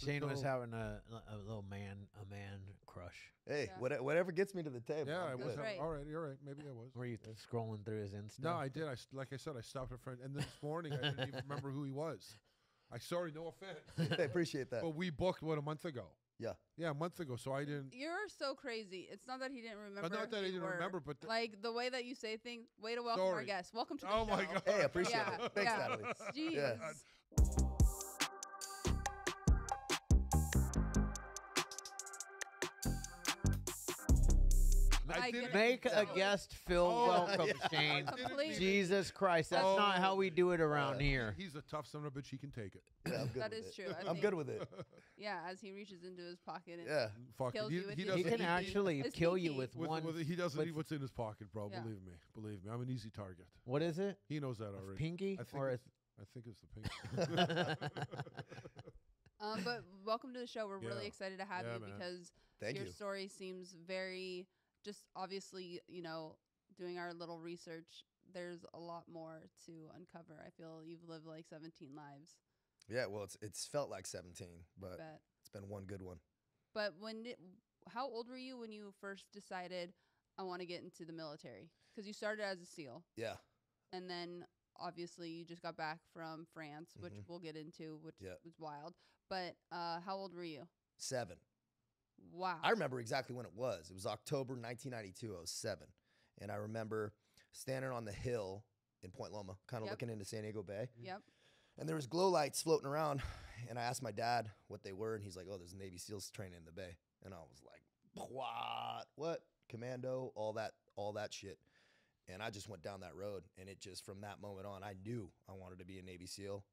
Shane was having a little man crush. Hey, Yeah. whatever gets me to the table. Yeah, I'm I was. good. Right. All right, you're right. Maybe I was. Were you scrolling through his Insta? No, I did. Like I said, I stopped a friend, and this morning I didn't even remember who he was. I sorry, no offense, I appreciate that. but we booked a month ago. Yeah. Yeah, a month ago. So I didn't. You're so crazy. It's not that he didn't remember. But not that he didn't were. remember, but like the way that you say things. Way to welcome our Sorry. guests. Welcome to the Oh show. my God. Hey, I appreciate Yeah, it. Thanks, yeah. Natalie. Jeez. Yeah. I didn't- Make a guest feel welcome, Shane. Completely. Jesus Christ, that's not how we do it around here. He's a tough son of a bitch. He can take it. Yeah, I'm good That with is it. true. I I'm think- good with it. Yeah, as he reaches into his pocket and Yeah. Fuck kills it. you with his- He can actually It's kill you sneaky. with With, one. he doesn't with- need what's in his pocket, bro. Yeah. Believe me. Believe me. I'm an easy target. What is it? He knows that already. pinky I think or it's, I think it's the pinky. But welcome to the show. We're really Yeah. excited to have Yeah, you man. because Thank your you. story seems very just obviously, doing our little research, there's a lot more to uncover. I feel you've lived like 17 lives. Yeah, well, it's felt like 17, but Bet. it's been one good one. But how old were you when you first decided I want to get into the military? Because you started as a SEAL, Yeah. and then obviously you just got back from France, which we'll get into, which Yeah. was wild. But how old were you? 7. Wow. I remember exactly when it was. It was October 1992. I was 7. And I remember standing on the hill in Point Loma, kind of Yep. looking into San Diego Bay. Yep. And there was glow lights floating around. And I asked my dad what they were. And he's like, oh, there's Navy SEALs training in the bay. And I was like, what? Commando, all that shit. And I just went down that road. And it just, from that moment on, I knew I wanted to be a Navy SEAL.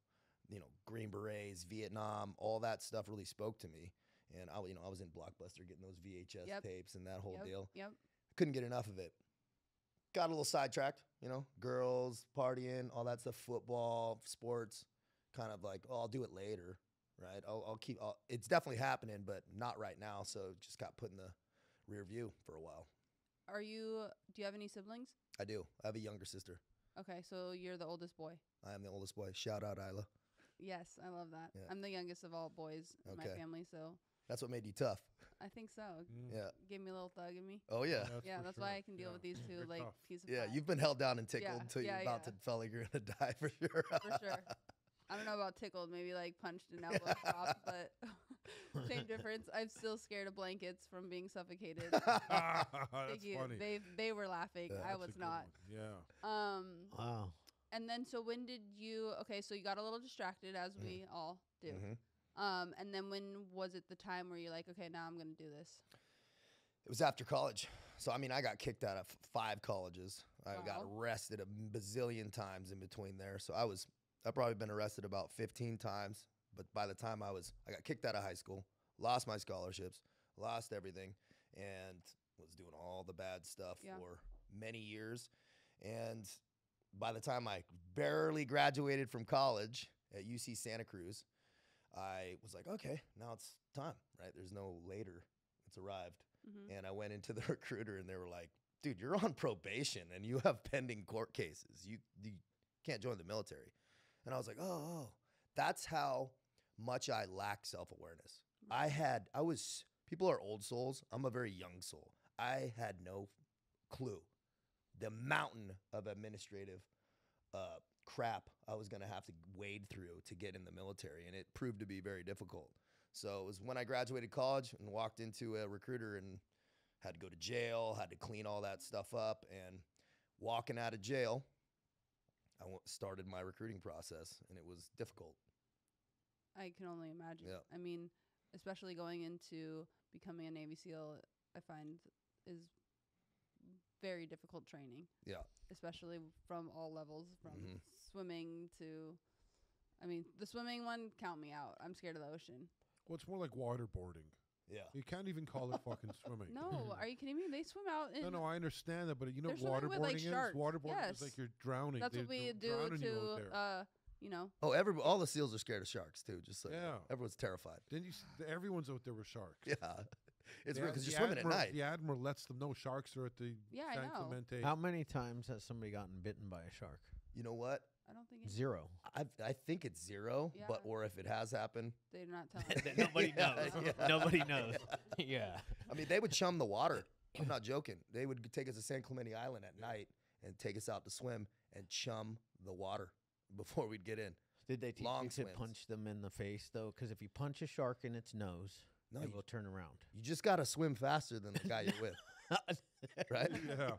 Green Berets, Vietnam, all that stuff really spoke to me. And I was in Blockbuster getting those VHS Yep. tapes and that whole deal. Yep. I couldn't get enough of it. Got a little sidetracked, girls, partying, all that stuff, football, sports, kind of like, oh, I'll do it later, right? It's definitely happening, but not right now. So just got put in the rear view for a while. Do you have any siblings? I do. I have a younger sister. Okay, so you're the oldest boy. I am the oldest boy. Shout out Isla. Yes, I love that. Yeah. I'm the youngest of all boys in my Okay. family, so That's what made you tough. I think so. Yeah. Gave me a little thug in me. Oh, yeah. Yeah, for that's sure. why I can deal Yeah. with these two You're like tough. piece of Yeah, pie. you've been held down and tickled Yeah, until you're yeah, about yeah. to feel like you're going to die for sure. For sure. I don't know about tickled, maybe like punched an elbow drop, but same difference. I'm still scared of blankets from being suffocated. That's Thank you. funny. They were laughing. I That's a was good not. one. Yeah. Wow. And then so when did you so you got a little distracted as we all do. Mm-hmm. And then when was it the time where you're like, okay, now I'm gonna do this? It was after college. So, I got kicked out of 5 colleges. I Wow. got arrested a bazillion times in between there. So I've probably been arrested about 15 times. But by the time I got kicked out of high school, lost my scholarships, lost everything, and was doing all the bad stuff for many years. And by the time I barely graduated from college at UC Santa Cruz, I was like, okay, now it's time, right? There's no later. It's arrived. And I went into the recruiter and they were like, dude, you're on probation and you have pending court cases. You can't join the military. And I was like, oh, that's how much I lack self-awareness. People are old souls. I'm a very young soul. I had no clue the mountain of administrative crap I was going to have to wade through to get in the military. And it proved to be very difficult. So it was when I graduated college and walked into a recruiter and had to go to jail, had to clean all that stuff up. And walking out of jail, I started my recruiting process, and it was difficult. I can only imagine. Yeah. I mean, especially going into becoming a Navy SEAL, I find is very difficult training. Yeah. Especially from all levels, from swimming to, the swimming one, count me out. I'm scared of the ocean. Well, it's more like waterboarding. Yeah. You can't even call it fucking swimming. No, are you kidding me? They swim out in. No, I understand that, but you know what They're swimming waterboarding with, like, is? sharks. Waterboarding Yes. is like you're drowning. That's They're what we do drowning you out there. to, Oh, all the SEALs are scared of sharks too. Just like Yeah. everyone's terrified. Then everyone's out there with sharks. Yeah, it's The- weird because the you're swimming at admiral- night. The admiral lets them know sharks are at the Yeah, I San know. Clemente. How many times has somebody gotten bitten by a shark? You know what? I don't think it, 0. I think it's 0, Yeah. but or if it has happened, they're not telling. Nobody Yeah, knows. yeah. Nobody knows. Yeah. I mean, they would chum the water. I'm not joking. They would take us to San Clemente Island at night and take us out to swim and chum the water before we'd get in. Did they teach Long you to swims. punch them in the face though? Because if you punch a shark in its nose, No, it you, will turn around. you just got to swim faster than the guy you're with, right? Yeah.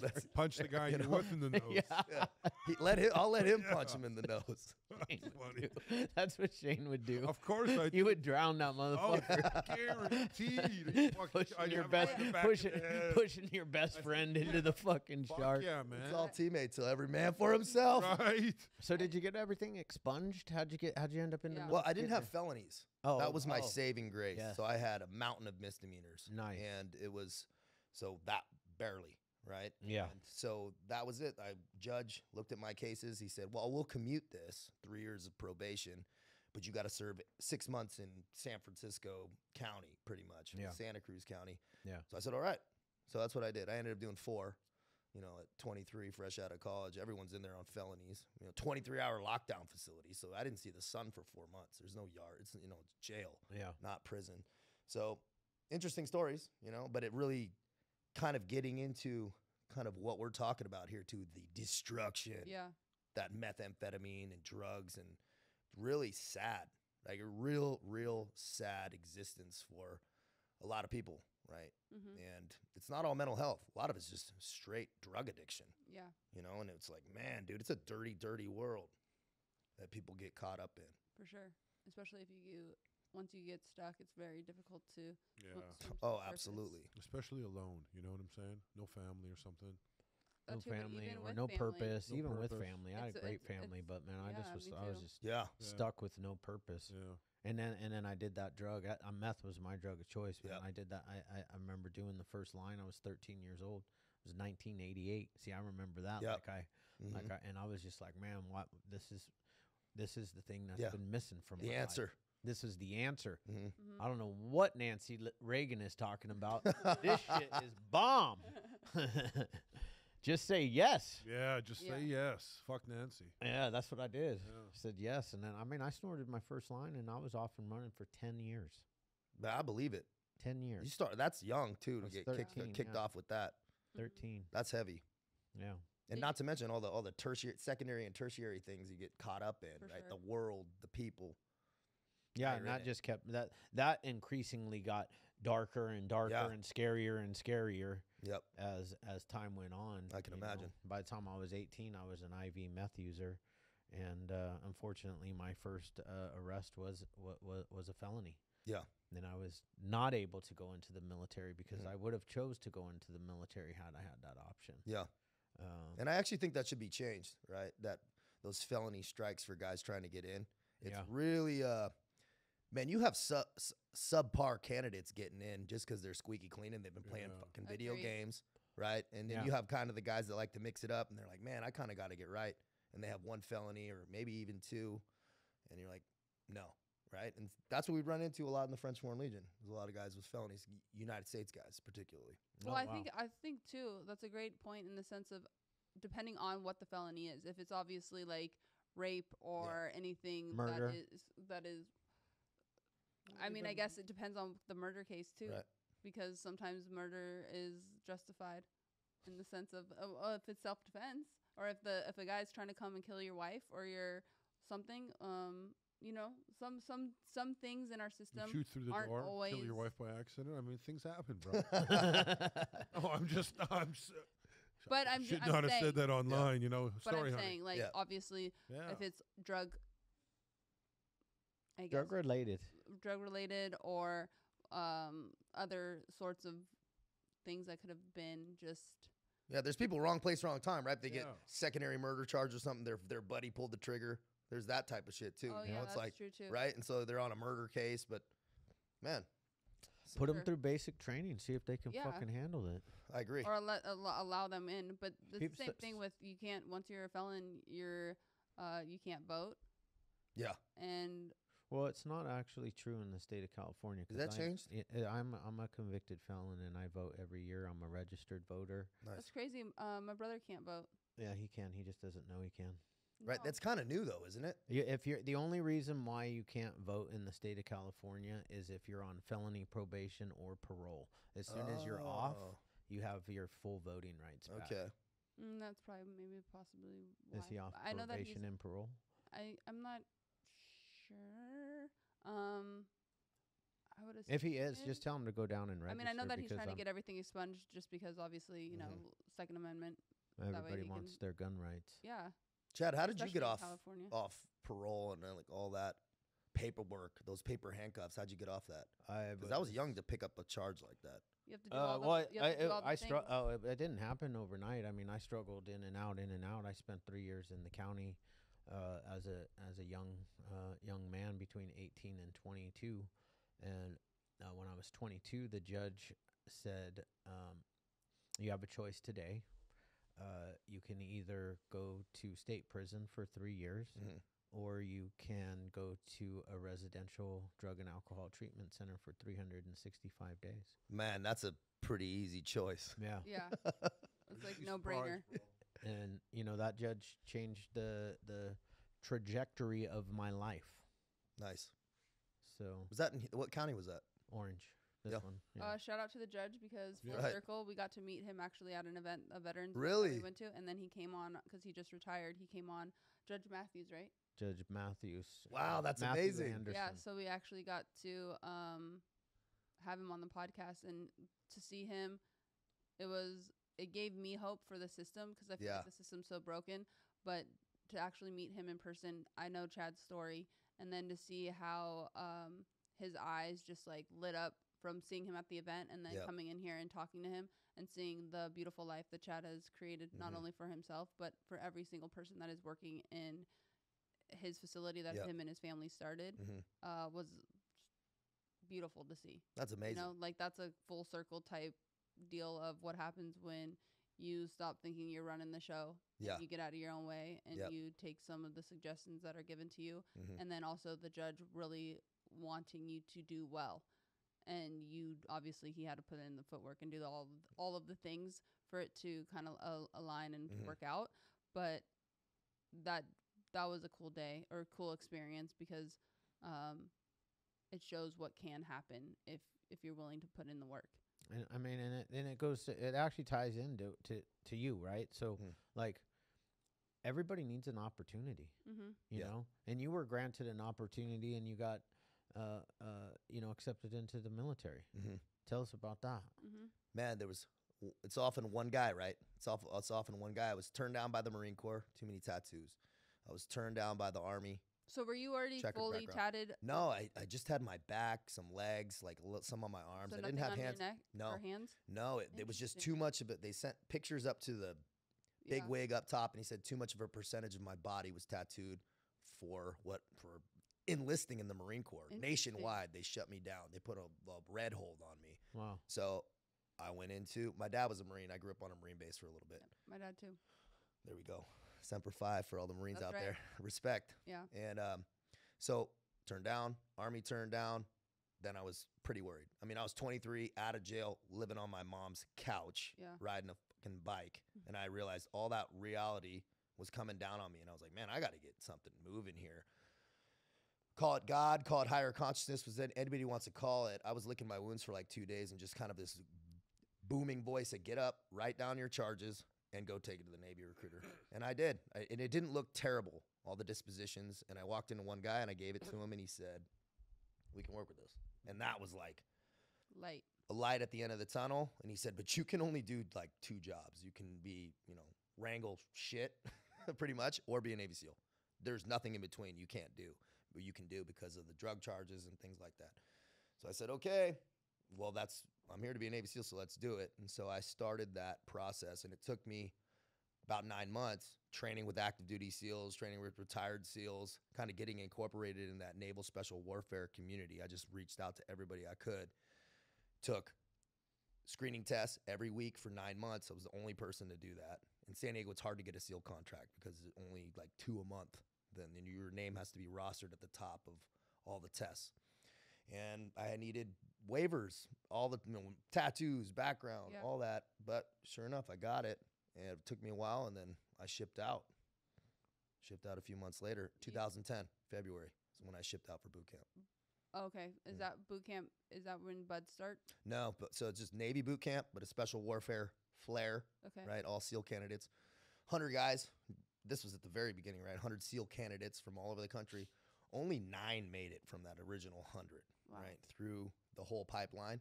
That's, Punch the guy You you're know? with in the nose. Yeah. yeah. I'll let him punch him in the nose. Shane would funny. do. That's what Shane would do. Of course I You would drown that motherfucker. Oh, guaranteed. Fuck, Pushing I'd your have best, him in the back of pushing, the head. pushing your best friend into the fucking Fuck shark. yeah, It's man. all teammates, so every man for himself. Right. So did you get everything expunged? How'd you end up in the Yeah. middle Well, I of didn't getting have felonies. there? That was my oh, saving grace. Yes. So I had a mountain of misdemeanors. Nice. And it was, so that barely, right? Yeah. And so that was it. Judge looked at my cases. He said, well, we'll commute this 3 years of probation, but you got to serve 6 months in San Francisco County, pretty much, Yeah. Santa Cruz County. Yeah. So I said, all right. So that's what I did. I ended up doing 4. At 23, fresh out of college. Everyone's in there on felonies. 23-hour lockdown facility. So I didn't see the sun for 4 months. There's no yard. It's it's jail, Yeah. not prison. So interesting stories, but it really kind of getting into kind of what we're talking about here too, the destruction, Yeah. that methamphetamine and drugs, and really sad, like a real sad existence for a lot of people, right? Mm-hmm. And it's not all mental health. A lot of it's just straight drug addiction, Yeah. and it's like, man, dude, it's a dirty world that people get caught up in. For sure. Especially if once you get stuck, it's very difficult to. Yeah. swim to the Oh, surface. absolutely. Especially alone. You know what I'm saying? No family or something. That No too, but family even or with no family, purpose. No Even with purpose. family, I had a It's- great it's- family, but man, I yeah, was me I was too. just Yeah. Yeah. stuck with no purpose. Yeah. And then I did that drug. Meth was my drug of choice. Man. Yeah. I did that. I remember doing the first line. I was 13 years old. It was 1988. See, I remember that. Yep. Like and I was just like, man, what this is the thing that's Yeah. been missing from The my life. answer. This is the answer. hmm Mhm. I don't know what Nancy Reagan is talking about. This shit is bomb. Just say yes. Yeah, just say yes. Fuck Nancy. Yeah, that's what I did. Yeah. I said yes, and then I snorted my first line, and I was off and running for 10 years. But I believe it. 10 years. You start. That's young too to was get 13, kicked yeah. off with that. 13. That's heavy. Yeah. And Did not to mention all the tertiary, secondary, and tertiary things you get caught up in, For right? sure. The world, the people. Yeah, you're and in that it. just kept that increasingly got darker and darker Yeah. and scarier Yep. as time went on. I can you know. imagine. By the time I was 18, I was an IV meth user, and unfortunately, my first arrest was a felony. Yeah. And I was not able to go into the military because Mhm. I would have chose to go into the military had I had that option. Yeah. Um, And I actually think that should be changed, right? That those felony strikes for guys trying to get in. It's Yeah. really, man, you have subpar candidates getting in just because they're squeaky clean and they've been playing Yeah. fucking video Agreed. games, right? And then Yeah. you have kind of the guys that like to mix it up and they're like, man, I kind of got to get right. And they have 1 felony or maybe even 2. And you're like, no, right? And that's what we run into a lot in the French Foreign Legion. There's a lot of guys with felonies, United States guys particularly. Well, oh, I wow. think too that's a great point in the sense of depending on what the felony is. If it's obviously like rape or anything Murder. that is I mean, I guess it depends on the murder case too, Right. because sometimes murder is justified in the sense of if it's self-defense or if a guy's trying to come and kill your wife or your something. Some things in our You system shoot through the aren't door, kill always- your wife by accident. I mean, things happen, bro. Oh, I'm But I'm should I'm not have saying, said that online, But Sorry, I'm honey. saying, like, Yeah. obviously, Yeah. if it's drug Drug related. related or other sorts of things that could have been just Yeah, there's people wrong place, wrong time, right? They get Yeah. secondary murder charge or something. Their buddy pulled the trigger. There's that type of shit too. oh you yeah, know, it's that's like true too. right, and so they're on a murder case. But man, Put them Sure. through basic training. See if they can Yeah. fucking handle it. I agree. Or allow them in. But it's the People same s- thing with you can't once you're a felon, you can't vote. Yeah, And Well, it's not actually true in the state of California. Has 'cause that changed? I'm a convicted felon and I vote every year. I'm a registered voter. nice. that's crazy. My brother can't vote. Yeah, he can. He just doesn't know he can. Right. No. That's kind of new though, isn't it? If you're the only reason why you can't vote in the state of California is if you're on felony probation or parole. As soon as you're off, Oh, you have your full voting rights back. okay. That's probably maybe possibly why. Is he off I know that he's. probation and parole? I'm not sure. I would assume. If he is, just tell him to go down and register. I mean, I know that he's because trying to get everything expunged just because obviously, Second Amendment. that way everybody he wants can- their gun rights. Yeah. Chad, how did you especially get in off California. parole and like all that paperwork, those paper handcuffs? How'd you get off that? I Because I was young to pick up a charge like that. You have to do all the. You have to do all the things. it didn't happen overnight. I mean, I struggled in and out, in and out. I spent 3 years in the county as a young man between 18 and 22, and when I was 22, the judge said, "You have a choice today. You can either go to state prison for 3 years." Or you can go to a residential drug and alcohol treatment center for 365 days. Man, that's a pretty easy choice. Yeah. Yeah. It's like You'd be no brainer. surprised, bro. And, that judge changed the trajectory of my life. Nice. So, Was that in, what county was that? Orange, this Yeah. one. Yeah. Shout out to the judge because full Right. circle, we got to meet him actually at an event, a veterans event Really? that we went to, and then he came on because he just retired. He came on Judge Matthews, right? Judge Matthews. Wow, that's Matthew amazing. Anderson. Yeah, so we actually got to have him on the podcast, and to see him, it gave me hope for the system because I feel Yeah. like the system's so broken. But to actually meet him in person, I know Chad's story, and then to see how his eyes just like lit up from seeing him at the event, and then Yep. coming in here and talking to him and seeing the beautiful life that Chad has created, not Mhm. only for himself but for every single person that is working in his facility that Yep. him and his family started, was beautiful to see. That's amazing. Like that's a full circle type deal of what happens when you stop thinking you're running the show. Yeah. You get out of your own way and Yep. you take some of the suggestions that are given to you. Mhm. And then also the judge really wanting you to do well. And obviously he had to put in the footwork and do all of the things for it to kind of align and to Mhm. work out. But that was a cool day or cool experience because it shows what can happen if you're willing to put in the work. And I mean, and it goes to, it actually ties into to you, right? So like everybody needs an opportunity, Mm-hmm. you know, and you were granted an opportunity and you got, accepted into the military. Tell us about that. Mm-hmm. Man, it's often one guy, right? It's often one guy. I was turned down by the Marine Corps, too many tattoos. I was turned down by the Army. So were you already Checkered fully background. tatted? No, I just had my back, some legs, like some on my arms. So I didn't nothing have on hands. your neck No. or hands? No, it was just Interesting. too much of it. They sent pictures up to the big Yeah. wig up top, and he said too much of a percentage of my body was tattooed for enlisting in the Marine Corps. Interesting. Nationwide, they shut me down. They put a red hold on me. Wow. So I went into, my dad was a Marine. I grew up on a Marine base for a little bit. My dad too. There we go. Semper Fi for all the Marines That's out right. there. Respect. Yeah. And so turned down, Army turned down. Then I was pretty worried. I mean, I was 23, out of jail, living on my mom's couch, Yeah. riding a fucking bike. And I realized all that reality was coming down on me. And I was like, man, I got to get something moving here. Call it God, call it higher consciousness, was that anybody wants to call it. I was licking my wounds for like 2 days and just kind of this booming voice said, get up, write down your charges, and go take it to the Navy recruiter. And I did. And it didn't look terrible, all the dispositions. And I walked into one guy and I gave it to him and he said, we can work with this. And that was like Light. a light at the end of the tunnel. And he said, but you can only do like 2 jobs. You can be, wrangle shit pretty much, or be a Navy SEAL. There's nothing in between you can't do, but you can do because of the drug charges and things like that. So I said, okay, well, I'm here to be a Navy SEAL, so let's do it. And so I started that process, and it took me about 9 months training with active duty SEALs, training with retired SEALs, kind of getting incorporated in that naval special warfare community. I just reached out to everybody I could. Took screening tests every week for 9 months. I was the only person to do that. In San Diego, it's hard to get a SEAL contract because it's only like 2 a month. Then your name has to be rostered at the top of all the tests. And I needed waivers, all the tattoos, background, Yeah. all that. But sure enough, I got it. And it took me a while, and then I shipped out. Shipped out a few months later. 2010 February is when I shipped out for boot camp. Okay. Is that boot camp? Is that when buds start? No, but so it's just Navy boot camp, but a special warfare flare, Okay. right? All SEAL candidates, 100 guys. This was at the very beginning, right? 100 SEAL candidates from all over the country. Only 9 made it from that original 100, Wow. right? Through the whole pipeline.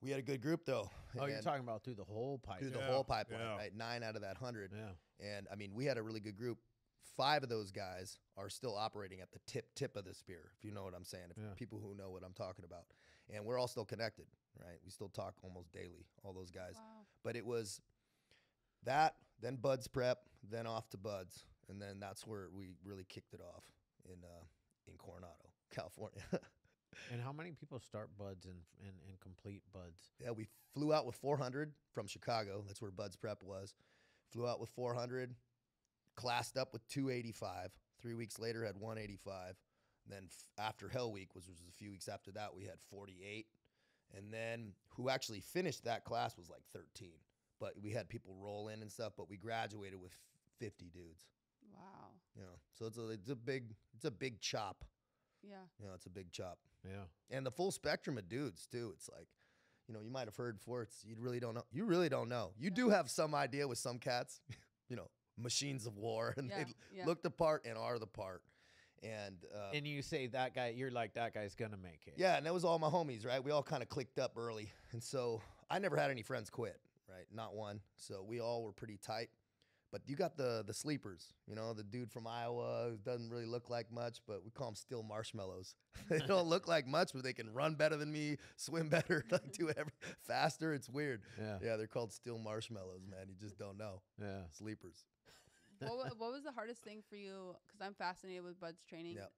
We had a good group though. Oh, you're and talking about through the whole pipe. through the Yeah, whole pipeline, yeah. right? 9 out of that 100. Yeah. And I mean, we had a really good group. 5 of those guys are still operating at the tip of the spear, if you know what I'm saying. If Yeah. people who know what I'm talking about. And we're all still connected, right? We still talk almost daily, all those guys. Wow. But it was that, then Buds prep, then off to Buds, and then that's where we really kicked it off in Coronado, California. And how many people start buds and complete buds? Yeah, we flew out with 400 from Chicago. That's where Buds prep was. Flew out with 400, classed up with 285. 3 weeks later, had 185. Then after Hell Week, which was a few weeks after that, we had 48. And then who actually finished that class was like 13. But we had people roll in and stuff. But we graduated with 50 dudes. Wow. You know, so it's a big chop. Yeah. You know, it's a big chop. Yeah. And the full spectrum of dudes too. It's like, you know, you might have heard before. It's you really don't know. You really don't know. You do have some idea with some cats. You know, machines of war, and Yeah, they yeah. look the part and are the part. And You say that guy, you're like, that guy's going to make it. yeah, and that was all my homies, right? We all kind of clicked up early, and so I never had any friends quit, right? Not one. So we all were pretty tight. But you got the sleepers, you know, the dude from Iowa who doesn't really look like much, but we call them still marshmallows. They don't look like much, but they can run better than me, swim better, like do every faster. It's weird. Yeah. Yeah, they're called still marshmallows, man. You just don't know. Yeah. Sleepers. What was the hardest thing for you? Because I'm fascinated with buds training, Yep.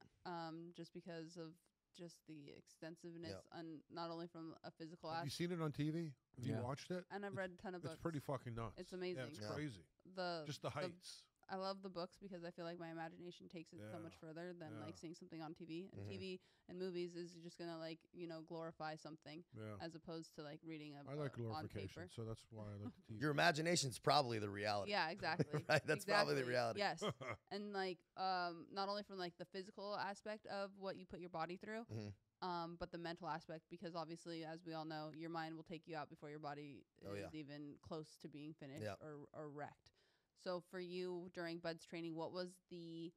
just because of just the extensiveness, Yep. not only from a physical Have you aspect. seen it on TV? Have you Yeah. watched it? And I've read a ton of books. It's pretty fucking nuts. It's amazing. Yeah, it's Yeah. crazy. Just the the heights. I love the books because I feel like my imagination takes it so much Yeah. further than Yeah. like seeing something on TV. And Mhm. TV and movies is just gonna like glorify something Yeah. as opposed to like reading a I like on glorification, paper. so that's why I like the TV. Your imagination's probably the reality. Yeah, exactly. Right? That's probably the Exactly. reality. Yes, and like not only from like the physical aspect of what you put your body through, Mhm. but the mental aspect, because obviously, as we all know, your mind will take you out before your body Oh, is yeah. even close to being finished Yeah. or wrecked. So for you during Bud's training, what was the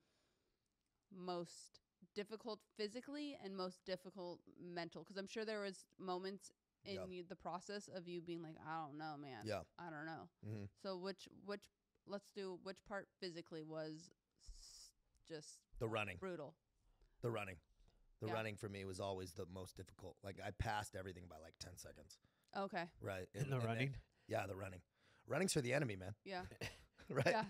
most difficult physically and most difficult mental? Because I'm sure there was moments in Yep. the process of you being like, I don't know, man. Yeah. I don't know. Mhm. So which which part physically was just The running. brutal? The running. The Yeah. running for me was always the most difficult. Like I passed everything by like 10 seconds. Okay. Right. In the and then- running? yeah, the running. Running's for the enemy, man. Yeah. Right? Yeah.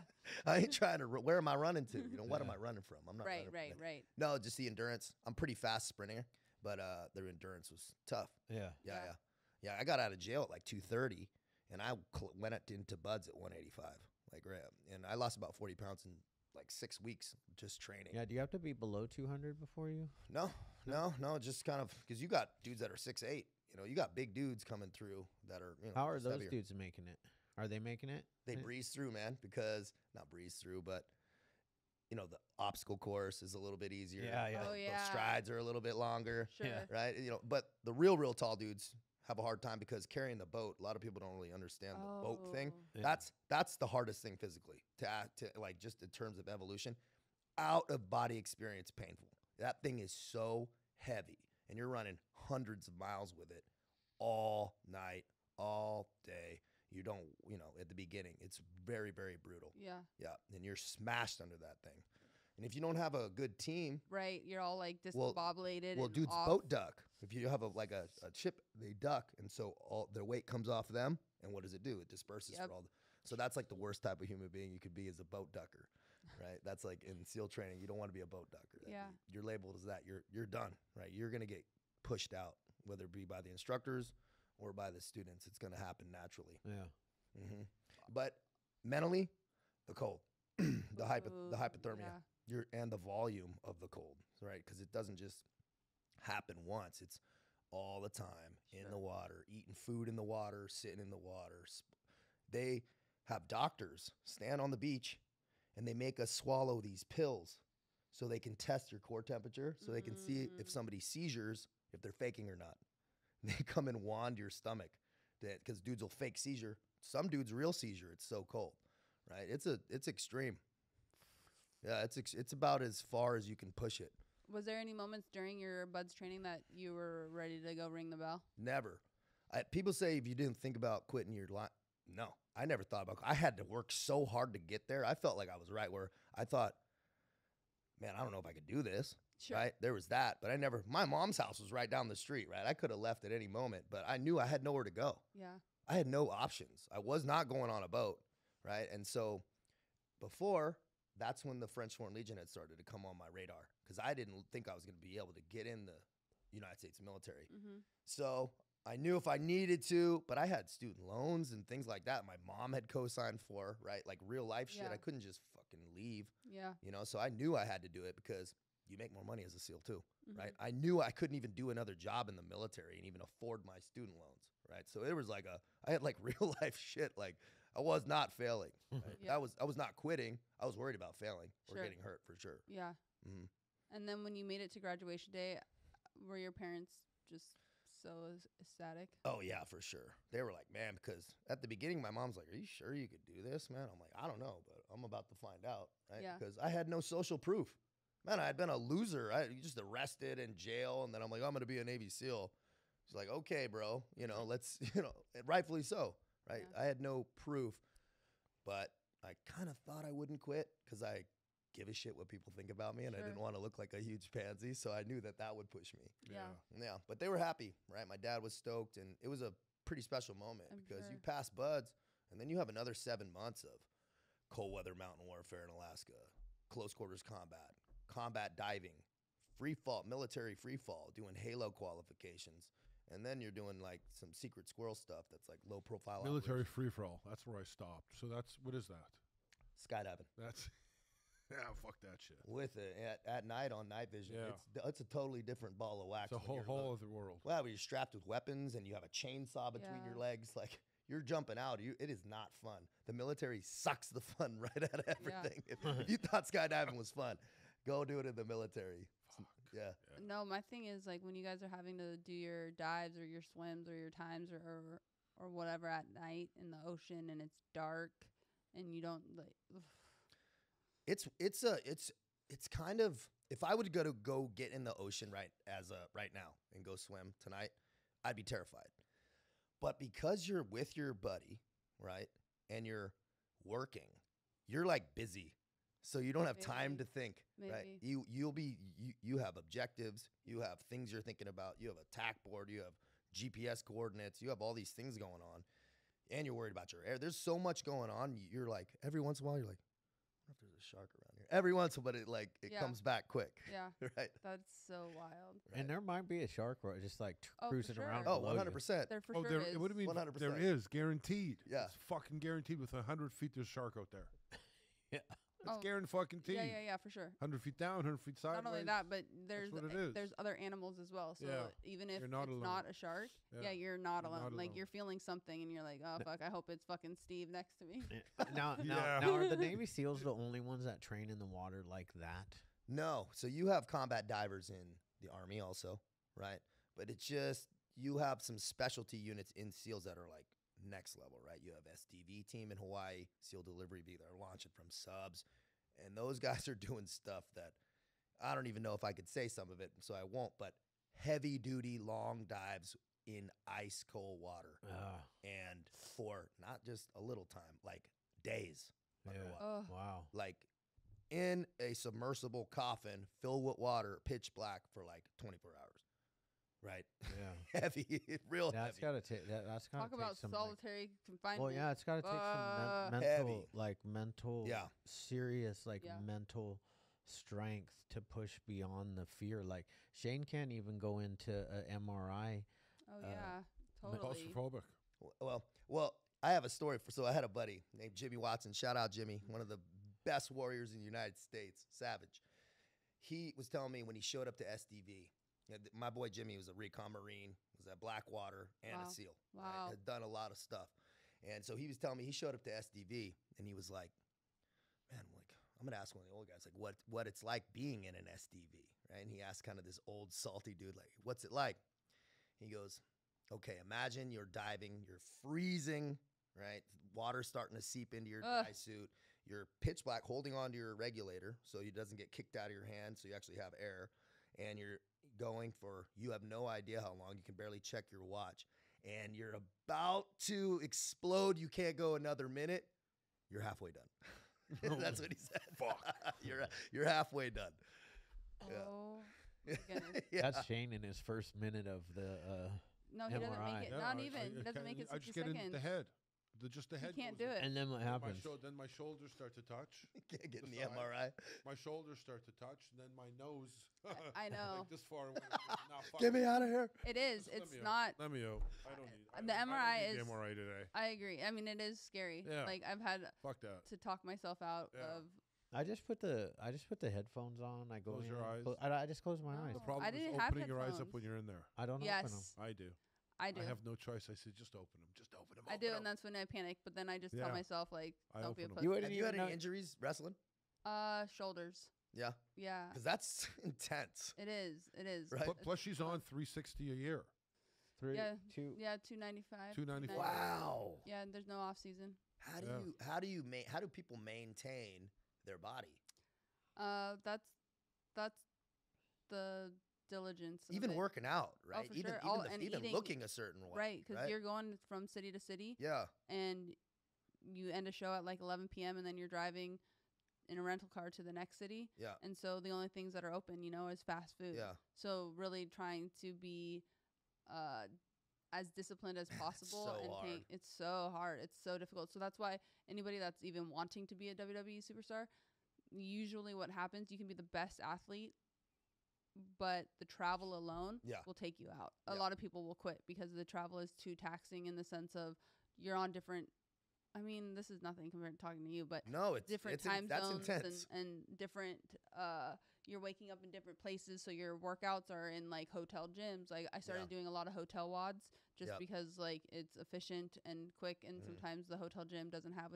I ain't trying to. Where am I running to? You know, what am I running from? I'm not Right. running from Right. it. Right. No, just the endurance. I'm pretty fast sprinter, but their endurance was tough. Yeah. Yeah. Yeah. I got out of jail at like 2:30, and I went into Buds at 185. Like, and I lost about 40 pounds in like 6 weeks just training. Yeah. Do you have to be below 200 before you? No. Just kind of because you got dudes that are 6'8". You know, you got big dudes coming through that are. You know, How are just those heavier. dudes making it? Are they making it? They Yeah. breeze through, man, because not breeze through, but you know, the obstacle course is a little bit easier. Yeah, yeah. Oh, Those yeah. strides are a little bit longer, Sure. Yeah. right? You know, but the real tall dudes have a hard time because carrying the boat, a lot of people don't really understand the boat thing. Oh. Yeah. That's the hardest thing physically to like just in terms of evolution. Out of body experience, painful. That thing is so heavy, and you're running hundreds of miles with it all night, all day. You don't, at the beginning, it's very, very brutal. Yeah. Yeah, and you're smashed under that thing. And if you don't have a good team, Right. You're all like Well- discombobulated. well, and dudes off. boat duck. If you have a ship, they duck, and so all their weight comes off them. And what does it do? It disperses Yep. for all. So that's like the worst type of human being you could be is a boat ducker, right? That's like in SEAL training, you don't want to be a boat ducker. Yeah. You're labeled as that. You're done, right? You're gonna get pushed out, whether it be by the instructors or by the students. It's gonna happen naturally. Yeah. But mentally, the cold, the Ooh, hypothermia, yeah. and the volume of the cold, right? Because it doesn't just happen once; it's all the time in Sure. the water, eating food in the water, sitting in the water. They have doctors stand on the beach and they make us swallow these pills so they can test your core temperature, so they can see if somebody seizures, if they're faking or not. They come and wand your stomach, because dudes will fake seizure. Some dudes real seizure. It's so cold, right? It's extreme. Yeah, it's about as far as you can push it. Was there any moments during your buds training that you were ready to go ring the bell? Never. People say if you didn't think about quitting your line, no, I never thought about. I had to work so hard to get there. I felt like I was right where I thought, man, I don't know if I could do this. Sure. Right? There was that, but I never. My mom's house was right down the street. Right? I could have left at any moment, but I knew I had nowhere to go. Yeah. I had no options. I was not going on a boat. Right? And so before, that's when the French Foreign Legion had started to come on my radar, because I didn't think I was going to be able to get in the United States military. So I knew if I needed to, but I had student loans and things like that. My mom had co-signed for, right? Like real life shit. I couldn't just fucking leave. Yeah. You know, so I knew I had to do it because you make more money as a SEAL too, right? I knew I couldn't even do another job in the military and even afford my student loans, right? So it was like I had like real life shit. Like I was not failing. Right? Yeah. I was not quitting. I was worried about failing or Sure. getting hurt for sure. Yeah. And then when you made it to graduation day, were your parents just so ecstatic? Oh yeah, for sure. They were like, man, because at the beginning, my mom's like, are you sure you could do this, man? I'm like, I don't know, but I'm about to find out, right? Yeah. Because I had no social proof. Man, I had been a loser. I just arrested in jail, and then I'm like, I'm going to be a Navy SEAL. She's like, okay, bro, let's, rightfully so, right? Yeah. I had no proof, but I kind of thought I wouldn't quit because I give a shit what people think about me, and I didn't want to look like a huge pansy, so I knew that would push me. Yeah, but they were happy, right? My dad was stoked, and it was a pretty special moment because you pass buds, and then you have another 7 months of cold weather mountain warfare in Alaska, close quarters combat diving, free fall, military free fall, doing Halo qualifications, and then you're doing like some secret squirrel stuff that's like low profile. Military free for all. That's where I stopped. So what is that? Skydiving. That's fuck that shit. With it at night on night vision, it's a totally different ball of wax. It's a whole other world. Well, you're strapped with weapons and you have a chainsaw between your legs, like. You're jumping out. It is not fun. The military sucks the fun right out of everything. If you thought skydiving was fun, go do it in the military. Fuck. Yeah. No, my thing is like when you guys are having to do your dives or your swims or your times or whatever at night in the ocean and it's dark and you don't like. It's kind of, if I would go get in the ocean right now and go swim tonight, I'd be terrified. But because you're with your buddy, right, and you're working, you're like busy, so you don't have time to think, right? You have objectives, you have things you're thinking about, you have a TAC board, you have GPS coordinates, you have all these things going on, and you're worried about your air. There's so much going on. You're like every once in a while, you're like, I wonder if there's a shark around here. Every once in a while, but it comes back quick. Yeah, right. That's so wild. Right. And there might be a shark just like cruising around. Oh, below you. 100%. There for sure is. What do you mean? 100%. There is guaranteed. Yeah, it's fucking guaranteed. With 100 feet, there's a shark out there. Yeah. It's guaranteed fucking teed. Yeah, for sure. 100 feet down, 100 feet sideways. Not only that, but there's what it is. there's other animals as well. So even if You're not it's alone. not a shark, you're not alone. Like alone. you're feeling something and you're like, oh fuck, I hope it's fucking Steve next to me. Now are the Navy SEALs the only ones that train in the water like that? No. So you have combat divers in the Army also, right? But it's just you have some specialty units in SEALs that are like next level, right? You have SDV team in Hawaii, SEAL delivery V. They're launching from subs. And those guys are doing stuff that I don't even know if I could say some of it, so I won't, but heavy duty long dives in ice cold water. And for not just a little time, like days underwater. Wow. Like in a submersible coffin filled with water, pitch black for like 24 hours. Right? Yeah. Heavy, real That's heavy. gotta take that's gotta Talk take about some solitary confinement. Well, yeah, it's gotta take some mental, serious, mental strength to push beyond the fear. Like Shane can't even go into an MRI. Oh yeah, totally. Claustrophobic. Well, I have a story so I had a buddy named Jimmy Watson. Shout out Jimmy, one of the best warriors in the United States, savage. He was telling me when he showed up to SDV. My boy Jimmy was a recon Marine, was at Blackwater and a SEAL. Wow. Right? Had done a lot of stuff. And so he was telling me he showed up to SDV and he was like, man, I'm gonna ask one of the old guys like what it's like being in an SDV, right? And he asked kind of this old salty dude like, what's it like? He goes, okay, imagine you're diving, you're freezing, right? Water's starting to seep into your dry suit. You're pitch black, holding onto your regulator so it doesn't get kicked out of your hand, so you actually have air. And you're going for, you have no idea how long. You can barely check your watch. And you're about to explode. You can't go another minute. You're halfway done. That's what he said. Fuck. You're halfway done. Oh, my goodness. Yeah. That's Shane in his first minute of the. No, he doesn't MRI. make it. Not even. He doesn't make it 60 I just get seconds. in the head. Just the head. He can't goes do in. it. And then what happens? Then my shoulders start to touch. Can't get in The the side. MRI. My shoulders start to touch, and then my nose. I know. Like this far away. Nah, fuck Get it. me out of here. It is. Let It's me out. not. Let me out. I don't need. The I don't MRI need is- the MRI today. I agree. I mean, it is scary. Yeah. Like I've had Fuck that. to talk myself out Yeah. of. I just put the headphones on. I go Close in. your eyes. I just close my Oh. eyes. The problem I is didn't have opening your eyes up headphones. when you're in there. I don't open Yes, them. I do. I do. I have no choice. I say just open them. Just open them. I do, and that's when I panic. But then I just tell Yeah. myself like, I don't be a open 'em. pussy. You Have wouldn't you had even any know. injuries wrestling? Shoulders. Yeah. Yeah, Because that's intense. it is. It is. Right. Plus, she's on 360 a year. Three, Yeah. two. Yeah, 295. 295. Wow. Yeah, and there's no off season. How do Yeah. how do people maintain their body? That's the diligence. of Even it. working out, right? for even sure. even, All- the- and even eating- looking a certain way. Right, because right? you're going from city to city, Yeah. and you end a show at like 11 p.m. and then you're driving in a rental car to the next city. Yeah. And so the only things that are open, is fast food. Yeah. So really trying to be as disciplined as possible. so and hard. it's so hard. It's so difficult. So that's why anybody that's even wanting to be a WWE superstar, usually what happens, you can be the best athlete, but the travel alone Yeah. will take you out. A Yeah. lot of people will quit because the travel is too taxing in the sense of you're on different. I mean, this is nothing compared to talking to you, but No, it's different it's time that's zones intense. and different you're waking up in different places, so your workouts are in like hotel gyms. Like I started Yeah. doing a lot of hotel wads just Yep. because like it's efficient and quick, and Mhm. sometimes the hotel gym doesn't have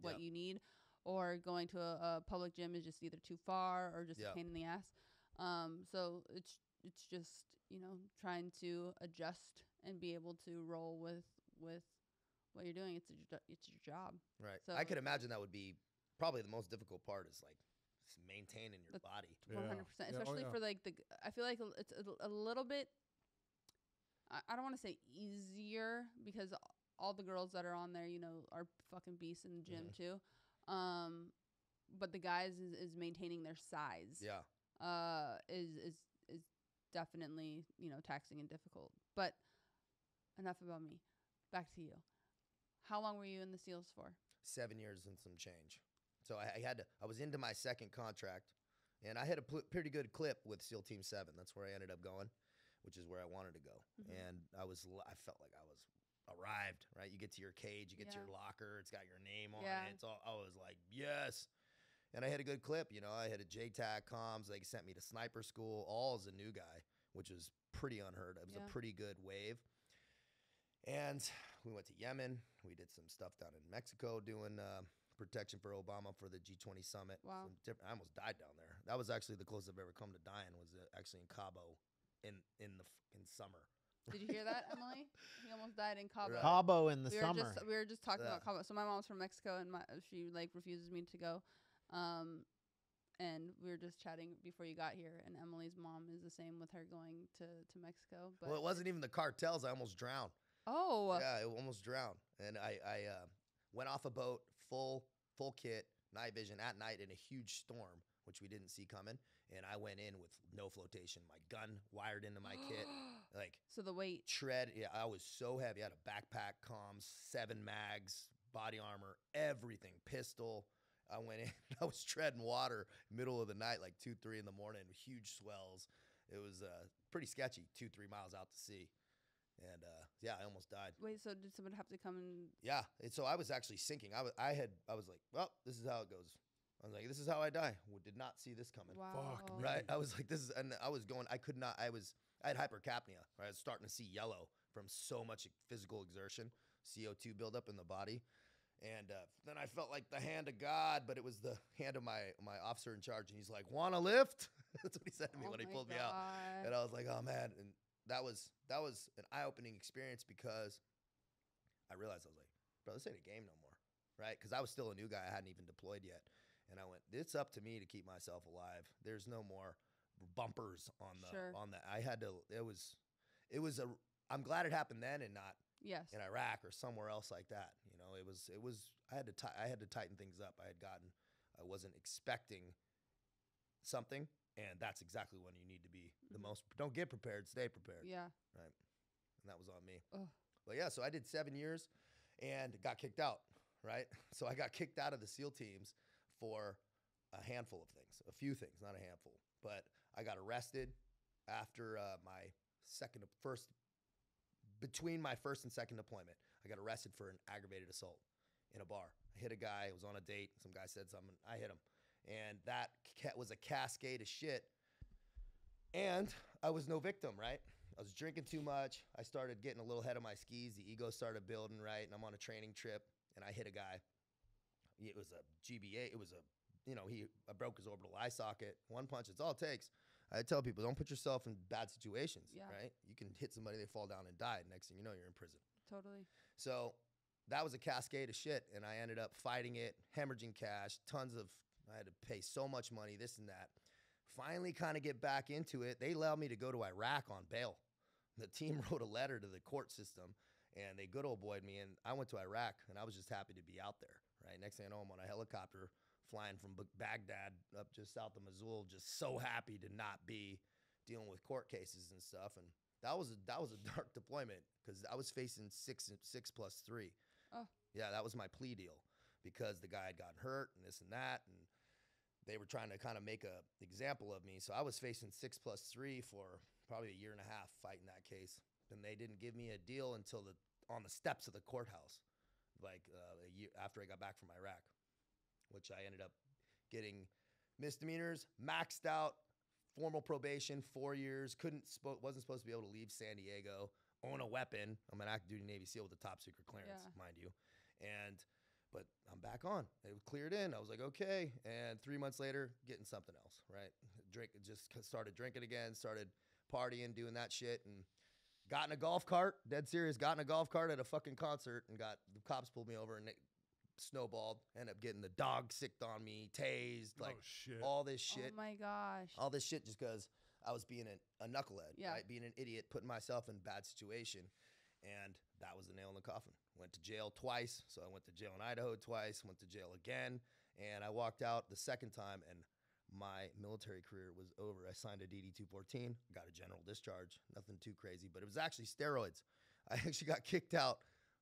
what Yep. you need, or going to a public gym is just either too far or just Yep. a pain in the ass. So it's just trying to adjust and be able to roll with what you're doing. It's your job. Right. So- I could imagine that would be probably the most difficult part is like maintaining your body. 100%, Yeah. Oh, especially yeah. for like I feel like it's a little bit. I don't want to say easier because all the girls that are on there, are fucking beasts in the gym Mhm. too. But the guys is maintaining their size. Yeah. Is definitely taxing and difficult. But enough about me. Back to you. How long were you in the SEALs for? 7 years and some change. So I was into my second contract, and I had a pretty good clip with SEAL Team 7. That's where I ended up going, which is where I wanted to go. Mhm. And I felt like I was arrived, right? You get to your cage, you get to your Yeah. locker, it's got your name on Yeah. it. I was like, yes. And I had a good clip, I had a JTAC comms. They sent me to sniper school, all as a new guy, which was pretty unheard of. It was Yeah. a pretty good wave. And we went to Yemen. We did some stuff down in Mexico doing protection for Obama for the G20 summit. Wow. I almost died down there. That was actually the closest I've ever come to dying. Was actually in Cabo in summer. Did you hear that, Emily? He almost died in Cabo. Right. Cabo in the we summer. we were just talking Yeah. about Cabo. So my mom's from Mexico, and she like refuses me to go. And we were just chatting before you got here, and Emily's mom is the same with her going to Mexico. But Well, it wasn't even the cartels. I almost drowned. oh, Yeah, I almost drowned. And I went off a boat, full kit, night vision at night in a huge storm, which we didn't see coming. And I went in with no flotation. My gun wired into my kit, like so the weight. tread. Yeah, I was so heavy. I had a backpack, comms, 7 mags, body armor, everything, pistol. I went in. I was treading water middle of the night, like 2, 3 in the morning, huge swells. It was pretty sketchy, 2, 3 miles out to sea. And yeah, I almost died. Wait, so did someone have to come and? Yeah, and so I was actually sinking. I was like, well, this is how it goes. I was like, this is how I die. We did not see this coming. Wow. Fuck me. Right? I was like, this is, and I was going. I could not. I had hypercapnia. Right? I was starting to see yellow from so much physical exertion, CO2 buildup in the body, And then I felt like the hand of God, but it was the hand of my officer in charge. And he's like, "Want to lift?" That's what he said to me when he pulled me out. And I was like, "Oh man!" And that was an eye-opening experience because I realized I was like, "Bro, this ain't a game no more, right?" Because I was still a new guy; I hadn't even deployed yet. And I went, "It's up to me to keep myself alive. There's no more bumpers on the on that." I had to. It was a. I'm glad it happened then and not in Iraq or somewhere else like that. You know, it was. I had to tighten things up. I wasn't expecting something, and that's exactly when you need to be the most. Don't get prepared, stay prepared. Yeah. Right. And that was on me. Ugh. But yeah, so I did 7 years, and got kicked out. Right. So I got kicked out of the SEAL teams for a handful of things, a few things, not a handful. But I got arrested after between my first and second deployment. I got arrested for an aggravated assault in a bar. I hit a guy. I was on a date. Some guy said something. I hit him. And that was a cascade of shit. And I was no victim, right? I was drinking too much. I started getting a little head of my skis. The ego started building, right? And I'm on a training trip, and I hit a guy. It was a GBA. It was I broke his orbital eye socket. One punch, it's all it takes. I tell people, don't put yourself in bad situations, right? You can hit somebody, they fall down and die. Next thing you know, you're in prison. Totally. So that was a cascade of shit, and I ended up fighting it, hemorrhaging cash, I had to pay so much money, this and that. Finally kind of get back into it. They allowed me to go to Iraq on bail. The team wrote a letter to the court system, and they good old boyed me, and I went to Iraq, and I was just happy to be out there, right? Next thing I know, I'm on a helicopter flying from Baghdad up just south of Mosul, just so happy to not be dealing with court cases and stuff. And that was a dark deployment because I was facing 6+3. Oh. Yeah, that was my plea deal because the guy had gotten hurt and this and that, and they were trying to kind of make a example of me. So I was facing 6+3 for probably a year and a half fighting that case, and they didn't give me a deal until on the steps of the courthouse, like a year after I got back from Iraq, which I ended up getting misdemeanors, maxed out, formal probation, 4 years, wasn't supposed to be able to leave San Diego, own a weapon. I'm an active duty Navy SEAL with a top secret clearance, mind you. But I'm back on. It cleared in. I was like, okay. And 3 months later, getting something else, right? Just started drinking again, started partying, doing that shit, and got in a golf cart, dead serious, got in a golf cart at a fucking concert, and the cops pulled me over, and they snowballed, ended up getting the dog sicked on me, tased, like all this shit. Oh my gosh. All this shit just because I was being a knucklehead, right? Being an idiot, putting myself in a bad situation. And that was the nail in the coffin. Went to jail twice. So I went to jail in Idaho twice, went to jail again. And I walked out the second time, and my military career was over. I signed a DD-214, got a general discharge, nothing too crazy, but it was actually steroids. I actually got kicked out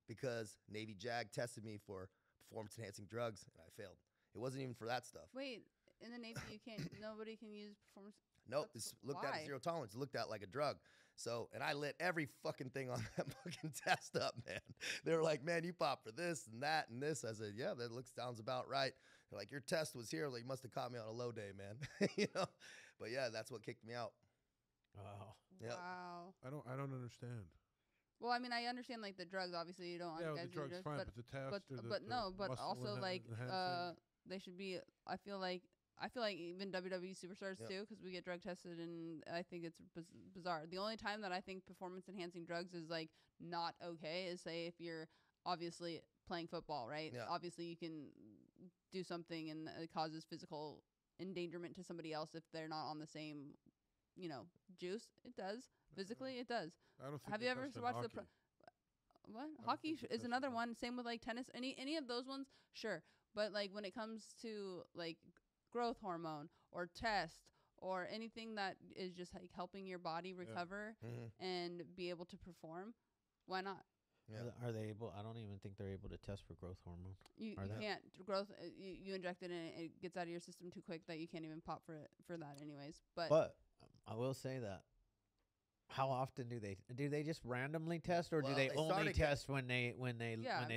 because Navy JAG tested me for performance-enhancing drugs, and I failed. It wasn't even for that stuff. Wait, in the Navy, nobody can use performance. Nope, it's looked at as zero tolerance. It's looked at like a drug. So, and I lit every fucking thing on that fucking test up, man. They were like, man, you pop for this and that and this. I said, yeah, that sounds about right. They're like, your test was here. I was like, you must have caught me on a low day, man. You know? But yeah, that's what kicked me out. Wow. Yep. Wow. I don't understand. Well, I mean, I understand like the drugs. Obviously, you don't want Yeah, guys the drugs to do fine, drugs, but the test but muscle also like enhancing. they should be. I feel like even WWE superstars too, because we get drug tested, and I think it's bizarre. The only time that I think performance enhancing drugs is like not okay is say if you're obviously playing football, right? Yeah. Obviously, you can do something and it causes physical endangerment to somebody else if they're not on the same, juice. It does physically. It does. I don't think Have you ever watched the? What hockey is another one. Same with like tennis. Any of those ones, sure. But like when it comes to like growth hormone or test or anything that is just like helping your body recover and be able to perform, why not? Yeah. Are they able? I don't even think they're able to test for growth hormone. You can't growth. You inject it and it gets out of your system too quick that you can't even pop for that anyways. But I will say that. How often do they just randomly test, or Well, do they they only started test when they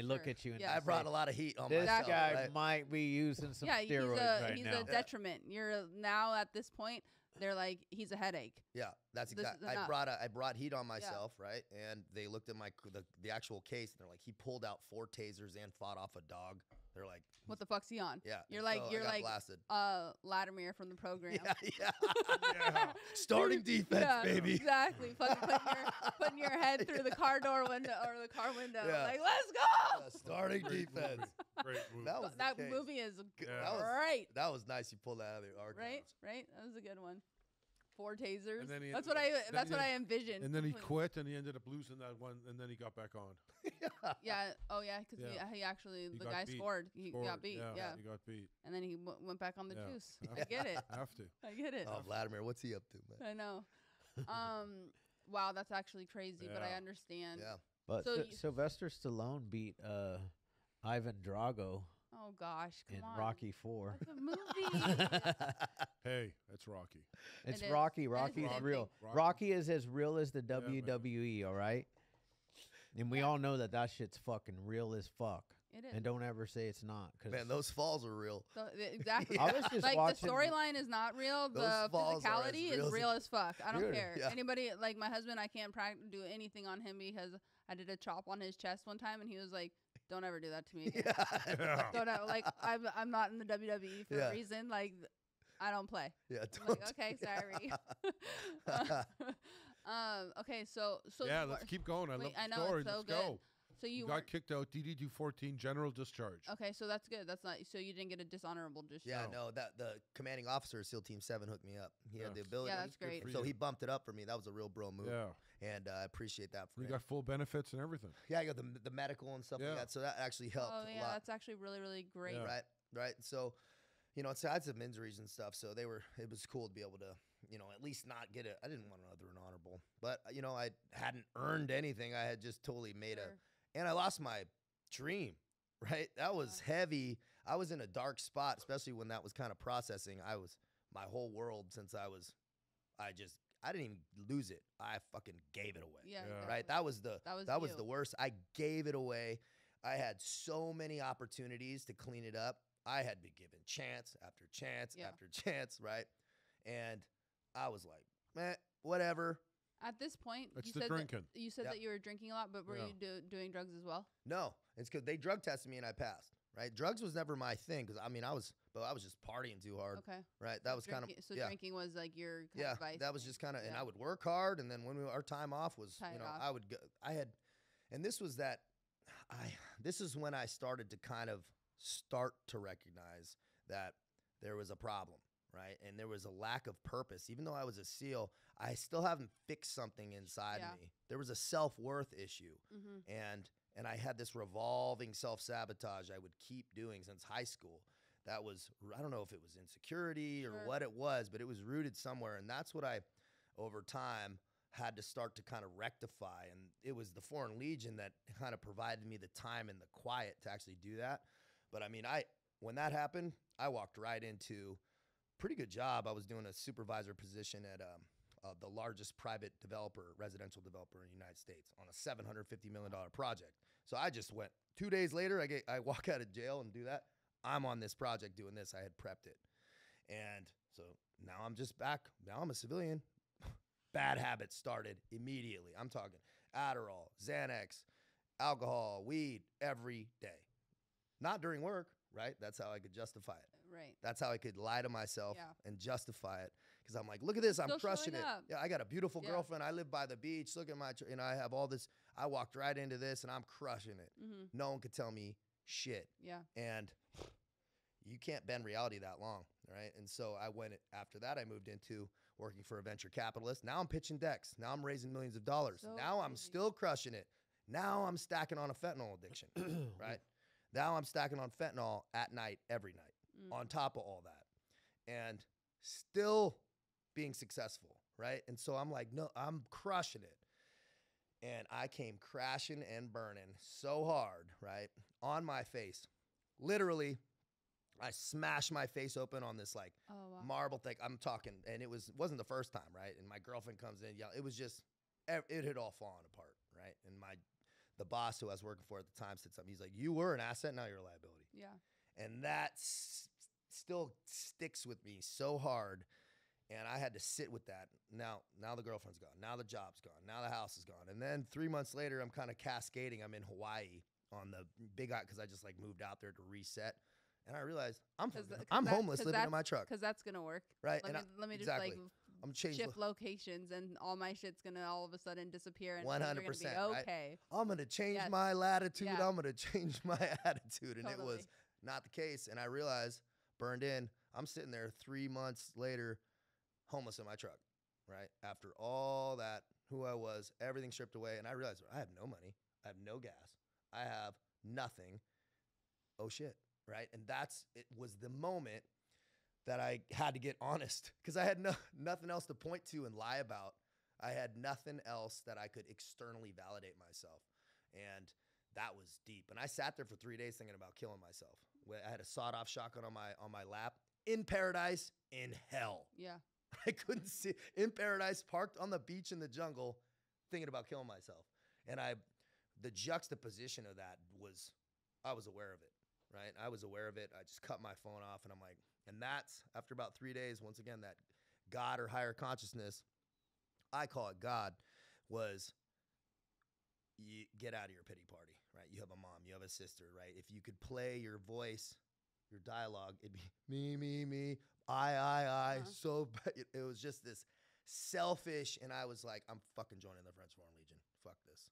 look at you? And Yeah. I brought a lot of heat on this myself. guy right? might be using some yeah, steroids he's now. a detriment. You're now at this point. they're like, he's a headache. Yeah, that's This is exactly. enough. I brought heat on myself, right? And they looked at the actual case, and they're like, he pulled out 4 tasers and fought off a dog. They're like, What the fuck's he on? yeah. You're and like, so I you're got like, blasted. Latimer from the program. Yeah. Yeah. Starting defense, Yeah, baby. Exactly. Fucking putting your head through the car door window or the car window. Yeah. Like, let's go. Yeah, starting Great defense. movie. Great movie. That was That the case. movie is That Yeah. was great. that was nice. You pulled that out of the archives. Right? Right? That was a good one. 4 tasers. And then he That's ended what up- That's then what he- I envisioned. And then he Completely. quit, and he ended up losing that one, and then he got back on. Yeah. Oh, yeah. Because Yeah. he actually, He the got guy beat. scored. He got Scored, beat. Yeah. He got beat. And then he went back on the Yeah. juice. Yeah. I get it. Have to. I get it. Oh, Vladimir, what's he up to, man? I know. Wow, that's actually crazy, but I Yeah. understand. Yeah. But So Sylvester Stallone beat Ivan Drago Oh gosh, come in on. Rocky 4. That's a movie. Hey, that's Rocky. It's It is. Rocky. That is Rocky's the real. thing. Rocky is as real as the man. WWE, all right? And we all know that shit's fucking real as fuck. It is. And don't ever say it's not. Cause Man, those falls are real. So, exactly. I was just Like watching. the storyline is not real. Those The falls are as physicality real is as real as fuck. I don't Dude, care. yeah. Anybody like my husband, I can't do anything on him because I did a chop on his chest one time, and he was like, "Don't ever do that to me again." Yeah. Don't ever, like I'm not in the WWE for Yeah. a reason. Like I don't play. Yeah. I'm like, okay, sorry. Okay, so Yeah, you let's were- keep going. I wait, love I the know, story. it's so Let's good. go. so you You weren't- got kicked out. DD 14, general discharge. okay, so that's good. That's not so you didn't get a dishonorable discharge. Yeah, No. no, that the commanding officer of SEAL Team 7 hooked me up. He Yeah. had the ability. Yeah, that's Good great. for So you. he bumped it up for me. That was a real bro move. Yeah. And I appreciate that for You him. got full benefits and everything. Yeah, I got the medical and stuff Yeah. like that. So that actually helped Oh a yeah, lot. that's actually really really great. Yeah. Right. So, so I had some injuries and stuff. So it was cool to be able to, at least not get I didn't want another honorable, but I hadn't earned anything. I had just totally made Sure. and I lost my dream, right? That was heavy. I was in a dark spot, especially when that was kind of processing. My whole world since I didn't even lose it. I fucking gave it away. Yeah, Yeah. exactly. Right. That was you. the worst. I gave it away. I had so many opportunities to clean it up. I had been given chance after chance Yeah. after chance, right? And I was like, man, whatever. At this point, It's you the said drinking. you said Yeah. that you were drinking a lot, but were Yeah. you doing drugs as well? No, it's because they drug tested me and I passed. Right? Drugs was never my thing because I was just partying too hard. Okay. Right? That was kind of so yeah. drinking was like your kind Yeah, of vice. that was just kind of, and Yeah. I would work hard, and then when our time off was, Tie it off. I would go. And this was that. This is when I started to kind of start to recognize that there was a problem, right? And there was a lack of purpose. Even though I was a SEAL, I still haven't fixed something inside Yeah. me. There was a self-worth issue, Mm-hmm. and I had this revolving self-sabotage I would keep doing since high school. That was, I don't know if it was insecurity or Sure. what it was, but it was rooted somewhere. And that's what I, over time, had to start to kind of rectify. And it was the Foreign Legion that kind of provided me the time and the quiet to actually do that. But I mean, when that happened, I walked right into pretty good job. I was doing a supervisor position at the largest private residential developer in the United States on a $750 million project. So I just went 2 days later, I walk out of jail and do that. I'm on this project doing this. I had prepped it. And so now I'm just back. Now I'm a civilian. Bad habits started immediately. I'm talking Adderall, Xanax, alcohol, weed every day. Not during work, right? That's how I could justify it. Right. That's how I could lie to myself Yeah. and justify it. Because I'm like, look at this. I'm Still crushing showing it. up. Yeah, I got a beautiful Yeah. girlfriend. I live by the beach. Look at I have all this. I walked right into this and I'm crushing it. Mm-hmm. No one could tell me shit. Yeah. And you can't bend reality that long, right? And so after that, I moved into working for a venture capitalist. Now I'm pitching decks. Now I'm raising millions of dollars. So Now I'm crazy. still crushing it. Now I'm stacking on a fentanyl addiction, right? Now I'm stacking on fentanyl at night, every night, Mm. on top of all that. And still being successful, right? And so I'm like, no, I'm crushing it. And I came crashing and burning so hard, right? On my face. Literally, I smashed my face open on this like Oh wow. marble thing. I'm talking, and it wasn't the first time, right? And my girlfriend comes in, it was just, it had all fallen apart, right? And the boss who I was working for at the time said something. He's like, "You were an asset, now you're a liability." Yeah. And that still sticks with me so hard. And I had to sit with that. Now the girlfriend's gone. Now the job's gone. Now the house is gone. And then 3 months later, I'm kind of cascading. I'm in Hawaii on the big island because I just like moved out there to reset. And I realized I'm homeless living in my truck. Because that's going to work. Right. Let me just exactly. like I'm changing shift locations and all my shit's going to all of a sudden disappear. And 100%. you're gonna be okay. Right? I'm going to change Yes. my latitude. Yeah. I'm going to change my attitude. And it Totally. was not the case. And I realized, burned in, I'm sitting there 3 months later, homeless in my truck, right? After all that, who I was, everything stripped away. And I realized I have no money. I have no gas. I have nothing. Oh, shit, right? And it was the moment that I had to get honest because I had nothing else to point to and lie about. I had nothing else that I could externally validate myself. And that was deep. And I sat there for 3 days thinking about killing myself. I had a sawed-off shotgun on my lap. In paradise, in hell. Yeah. I couldn't see. In paradise, parked on the beach in the jungle, thinking about killing myself. And the juxtaposition of that was, I was aware of it, right? I was aware of it. I just cut my phone off, and I'm like, and that's, after about 3 days, once again, that God or higher consciousness, I call it God, was you get out of your pity party, right? You have a mom, you have a sister, right? If you could play your voice, your dialogue, it'd be me, I. Uh-huh. So it was just this selfish, and I was like, I'm fucking joining the French Foreign Legion. Fuck this.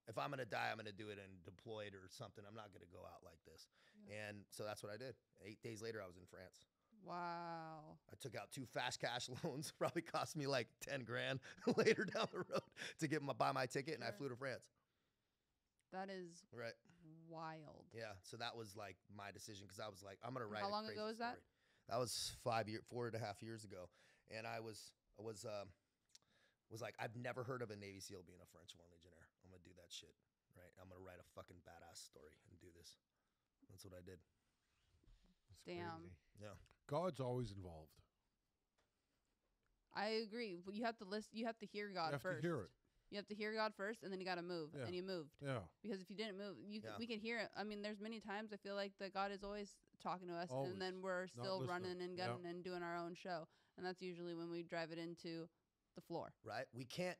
If I'm gonna die, I'm gonna do it and deployed or something. I'm not gonna go out like this. Yeah. And so that's what I did. 8 days later, I was in France. Wow. I took out 2 fast cash loans. Probably cost me like 10 grand later down the road to buy my ticket, and I flew to France. That is right. Wild. Yeah. So that was like my decision because I was like, I'm gonna write. How long ago was that? That was 4.5 years ago, and I was like, I've never heard of a Navy SEAL being a French Foreign Legionnaire. I'm gonna do that shit, right? I'm gonna write a fucking badass story and do this. That's what I did. That's Damn. crazy. Yeah. God's always involved. I agree. But you have to listen. You have to hear God You have first. to hear it. You have to hear God first, and then you got to move, Yeah. and you moved. Yeah. Because if you didn't move, Yeah. we can hear it. I mean, there's many times I feel like that God is always talking to us, Always. and then we're still listening. running and gunning and doing our own show, and that's usually when we drive it into the floor. Right. We can't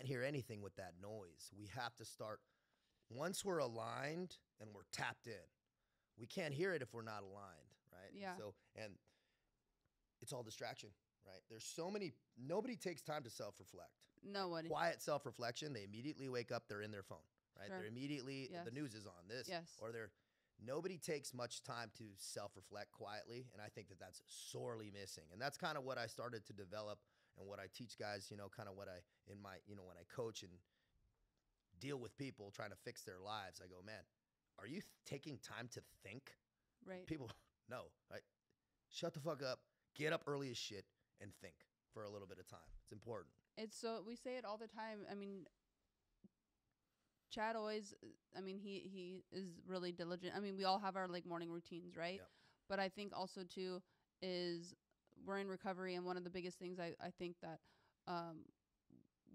hear anything with that noise. We have to start once we're aligned and we're tapped in. We can't hear it if we're not aligned, right? Yeah. So, and it's all distraction, right? There's so many. Nobody takes time to self-reflect. No one. Quiet self-reflection. They immediately wake up. They're in their phone, right? Sure. They're immediately Yes. the news is on this, Yes. or nobody takes much time to self-reflect quietly, and I think that that's sorely missing. And that's kind of what I started to develop, and what I teach guys. Kind of what I when I coach and deal with people trying to fix their lives. I go, man, are you taking time to think? Right. People, no, right? Shut the fuck up. Get up early as shit and think for a little bit of time. It's important. It's so we say it all the time. I mean, Chad always. I mean, he is really diligent. I mean, we all have our like morning routines, right? Yep. But I think also too is we're in recovery, and one of the biggest things I think that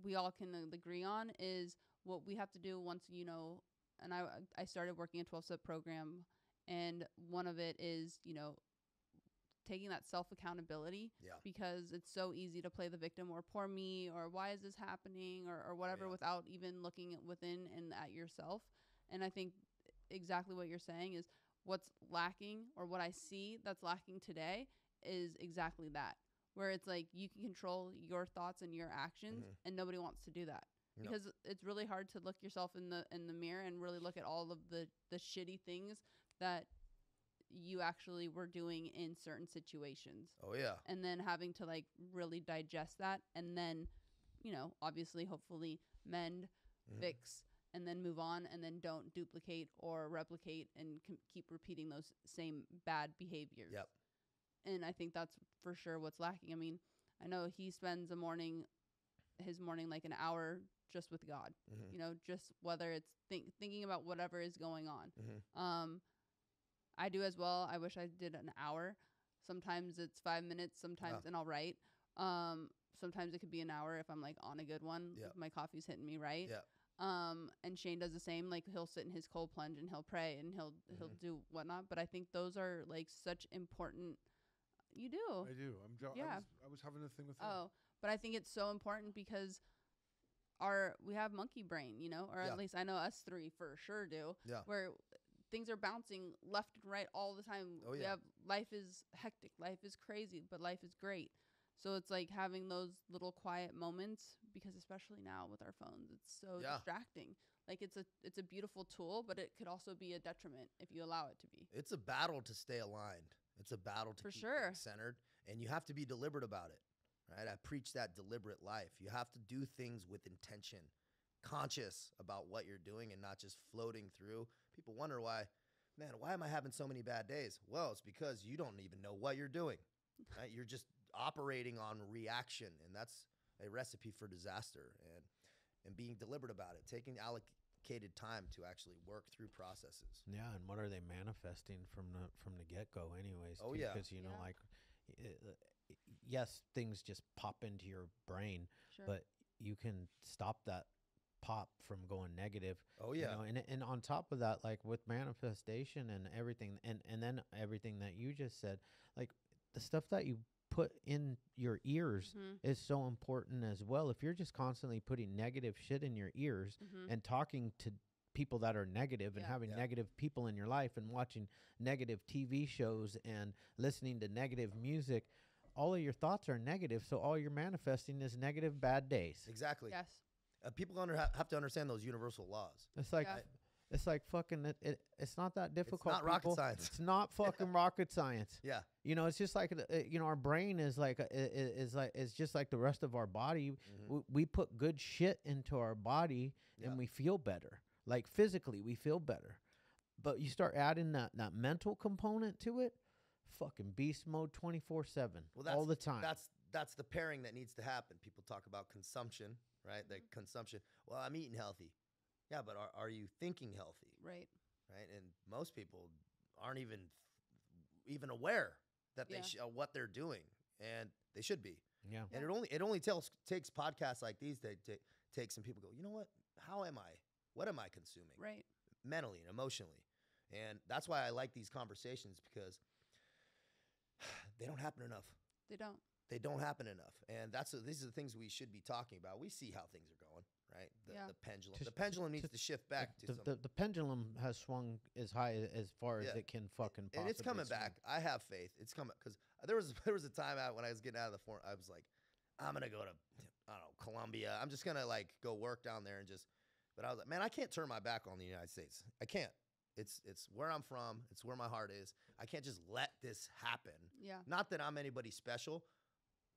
we all can agree on is what we have to do once And I started working a 12-step program, and one of it is taking that self-accountability. Yeah. Because it's so easy to play the victim or poor me or why is this happening or whatever Yeah. without even looking within and at yourself. And I think exactly what you're saying is what's lacking or what I see that's lacking today is exactly that, where it's like you can control your thoughts and your actions and nobody wants to do that. No. Because it's really hard to look yourself in the mirror and really look at all of the shitty things that you actually were doing in certain situations. Oh yeah. And then having to like really digest that and then, obviously, hopefully mend, fix, and then move on and then don't duplicate or replicate and keep repeating those same bad behaviors. Yep. And I think that's for sure what's lacking. I mean, I know he spends his morning like an hour just with God, just whether it's thinking about whatever is going on. I do as well. I wish I did an hour. Sometimes it's 5 minutes, sometimes, and I'll write. Sometimes it could be an hour if I'm like on a good one. Yep. If my coffee's hitting me right. Yep. And Shane does the same. Like he'll sit in his cold plunge and he'll pray and he'll do whatnot. But I think those are like such important, You do. I do. Yeah. I was having a thing with him. Oh, but I think it's so important because we have monkey brain, you know, or Yeah. at least I know us three for sure do. Yeah. Where things are bouncing left and right all the time. Oh, We yeah. have life is hectic, life is crazy, but life is great. So it's like having those little quiet moments, because especially now with our phones, it's so Yeah. distracting. Like it's a beautiful tool, but it could also be a detriment if you allow it to be. It's a battle to stay aligned. It's a battle to For keep sure. things centered, and you have to be deliberate about it, right? I preach that deliberate life. You have to do things with intention, conscious about what you're doing and not just floating through. People wonder why am I having so many bad days? Well, it's because you don't even know what you're doing, right? You're just operating on reaction, and that's a recipe for disaster. And being deliberate about it, taking allocated time to actually work through processes. Yeah, and what are they manifesting from the get go, anyways? Oh, too? yeah. Because Yeah. like, yes, things just pop into your brain, Sure. but you can stop that pop from going negative. Oh, yeah. You know, and on top of that, like with manifestation and everything, and then everything that you just said, like the stuff that you put in your ears Mhm. is so important as well. If you're just constantly putting negative shit in your ears Mhm. and talking to people that are negative and Yeah. having Yeah. negative people in your life and watching negative TV shows and listening to negative music, all of your thoughts are negative. So all you're manifesting is negative bad days. Exactly. Yes. People have to understand those universal laws. It's like Yeah. it's like fucking it's not that difficult. not rocket people. science. It's not fucking rocket science. Yeah. You know, it's just like you know, our brain is like is just like the rest of our body. Mhm. We put good shit into our body Yeah. and we feel better. Like physically, we feel better. But you start adding that mental component to it, fucking beast mode 24/7 Well, all the time. That's the pairing that needs to happen. People talk about consumption, right? The consumption. Well, I'm eating healthy. Yeah, but are you thinking healthy, Right. right? And most people aren't even aware that Yeah. what they're doing, and they should be. Yeah. And it only takes podcasts like these to take some people go, you know what? How am I? What am I consuming? Right. Mentally and emotionally. And that's why I like these conversations, because they don't happen enough. They don't. They don't happen enough. And these are the things we should be talking about. We see how things are going, right? Yeah. The pendulum. Just- The pendulum needs just- to shift back to some. The pendulum has swung as high as far Yeah. as it can fucking And it's possibly coming swing. back. I have faith. It's coming, because there was a time out when I was getting out of the form. I was like, I'm gonna go to, I don't know, Colombia. I'm just gonna like go work down there and just. But I was like, man, I can't turn my back on the United States. I can't. It's where I'm from. It's where my heart is. I can't just let this happen. Yeah. Not that I'm anybody special,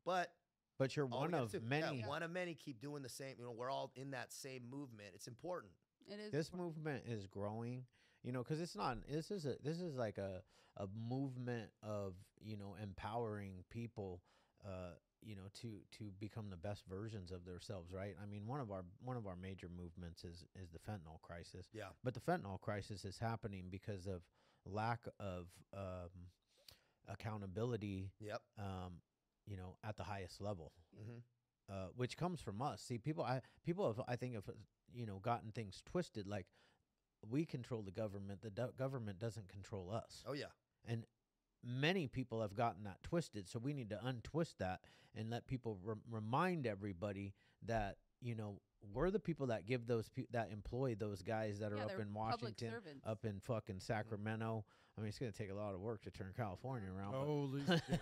but But you're all we one gotta of do- many. Yeah, one of many. Keep doing the same. You know, we're all in that same movement. It's important. It is. This important. movement is growing, you know, because it's not. This is like a movement of, you know, empowering people, you know, to become the best versions of themselves, right? I mean, one of our major movements is the fentanyl crisis. Yeah. But the fentanyl crisis is happening because of lack of accountability, Yep. you know, at the highest level. Mm-hmm. Which comes from us. See, people have, I think, have, you know, gotten things twisted. Like, we control the government. The government doesn't control us. Oh yeah. And many people have gotten that twisted. So we need to untwist that and let people remind everybody that, you know, we're the people that give that employ those guys that are Yeah, up they're in public Washington, servants. up in fucking Sacramento. I mean, it's going to take a lot of work to turn California around. but- Holy shit.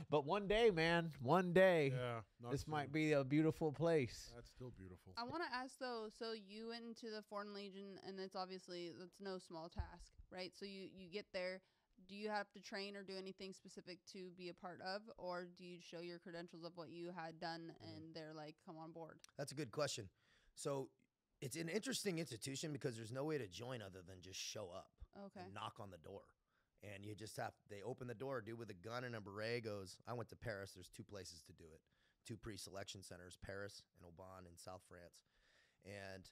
But one day, man, one day, Yeah. not this might soon. be a beautiful place. That's still beautiful. I want to ask though. So you went into the Foreign Legion, and it's obviously that's no small task, right? So you get there. Do you have to train or do anything specific to be a part of, or do you show your credentials of what you had done, and they're like, come on board? That's a good question. So it's an interesting institution because there's no way to join other than just show up Okay. and knock on the door. And you just they open the door, dude with a gun and a beret goes, I went to Paris. There's two places to do it. Two pre-selection centers, Paris and Aubin in South France. And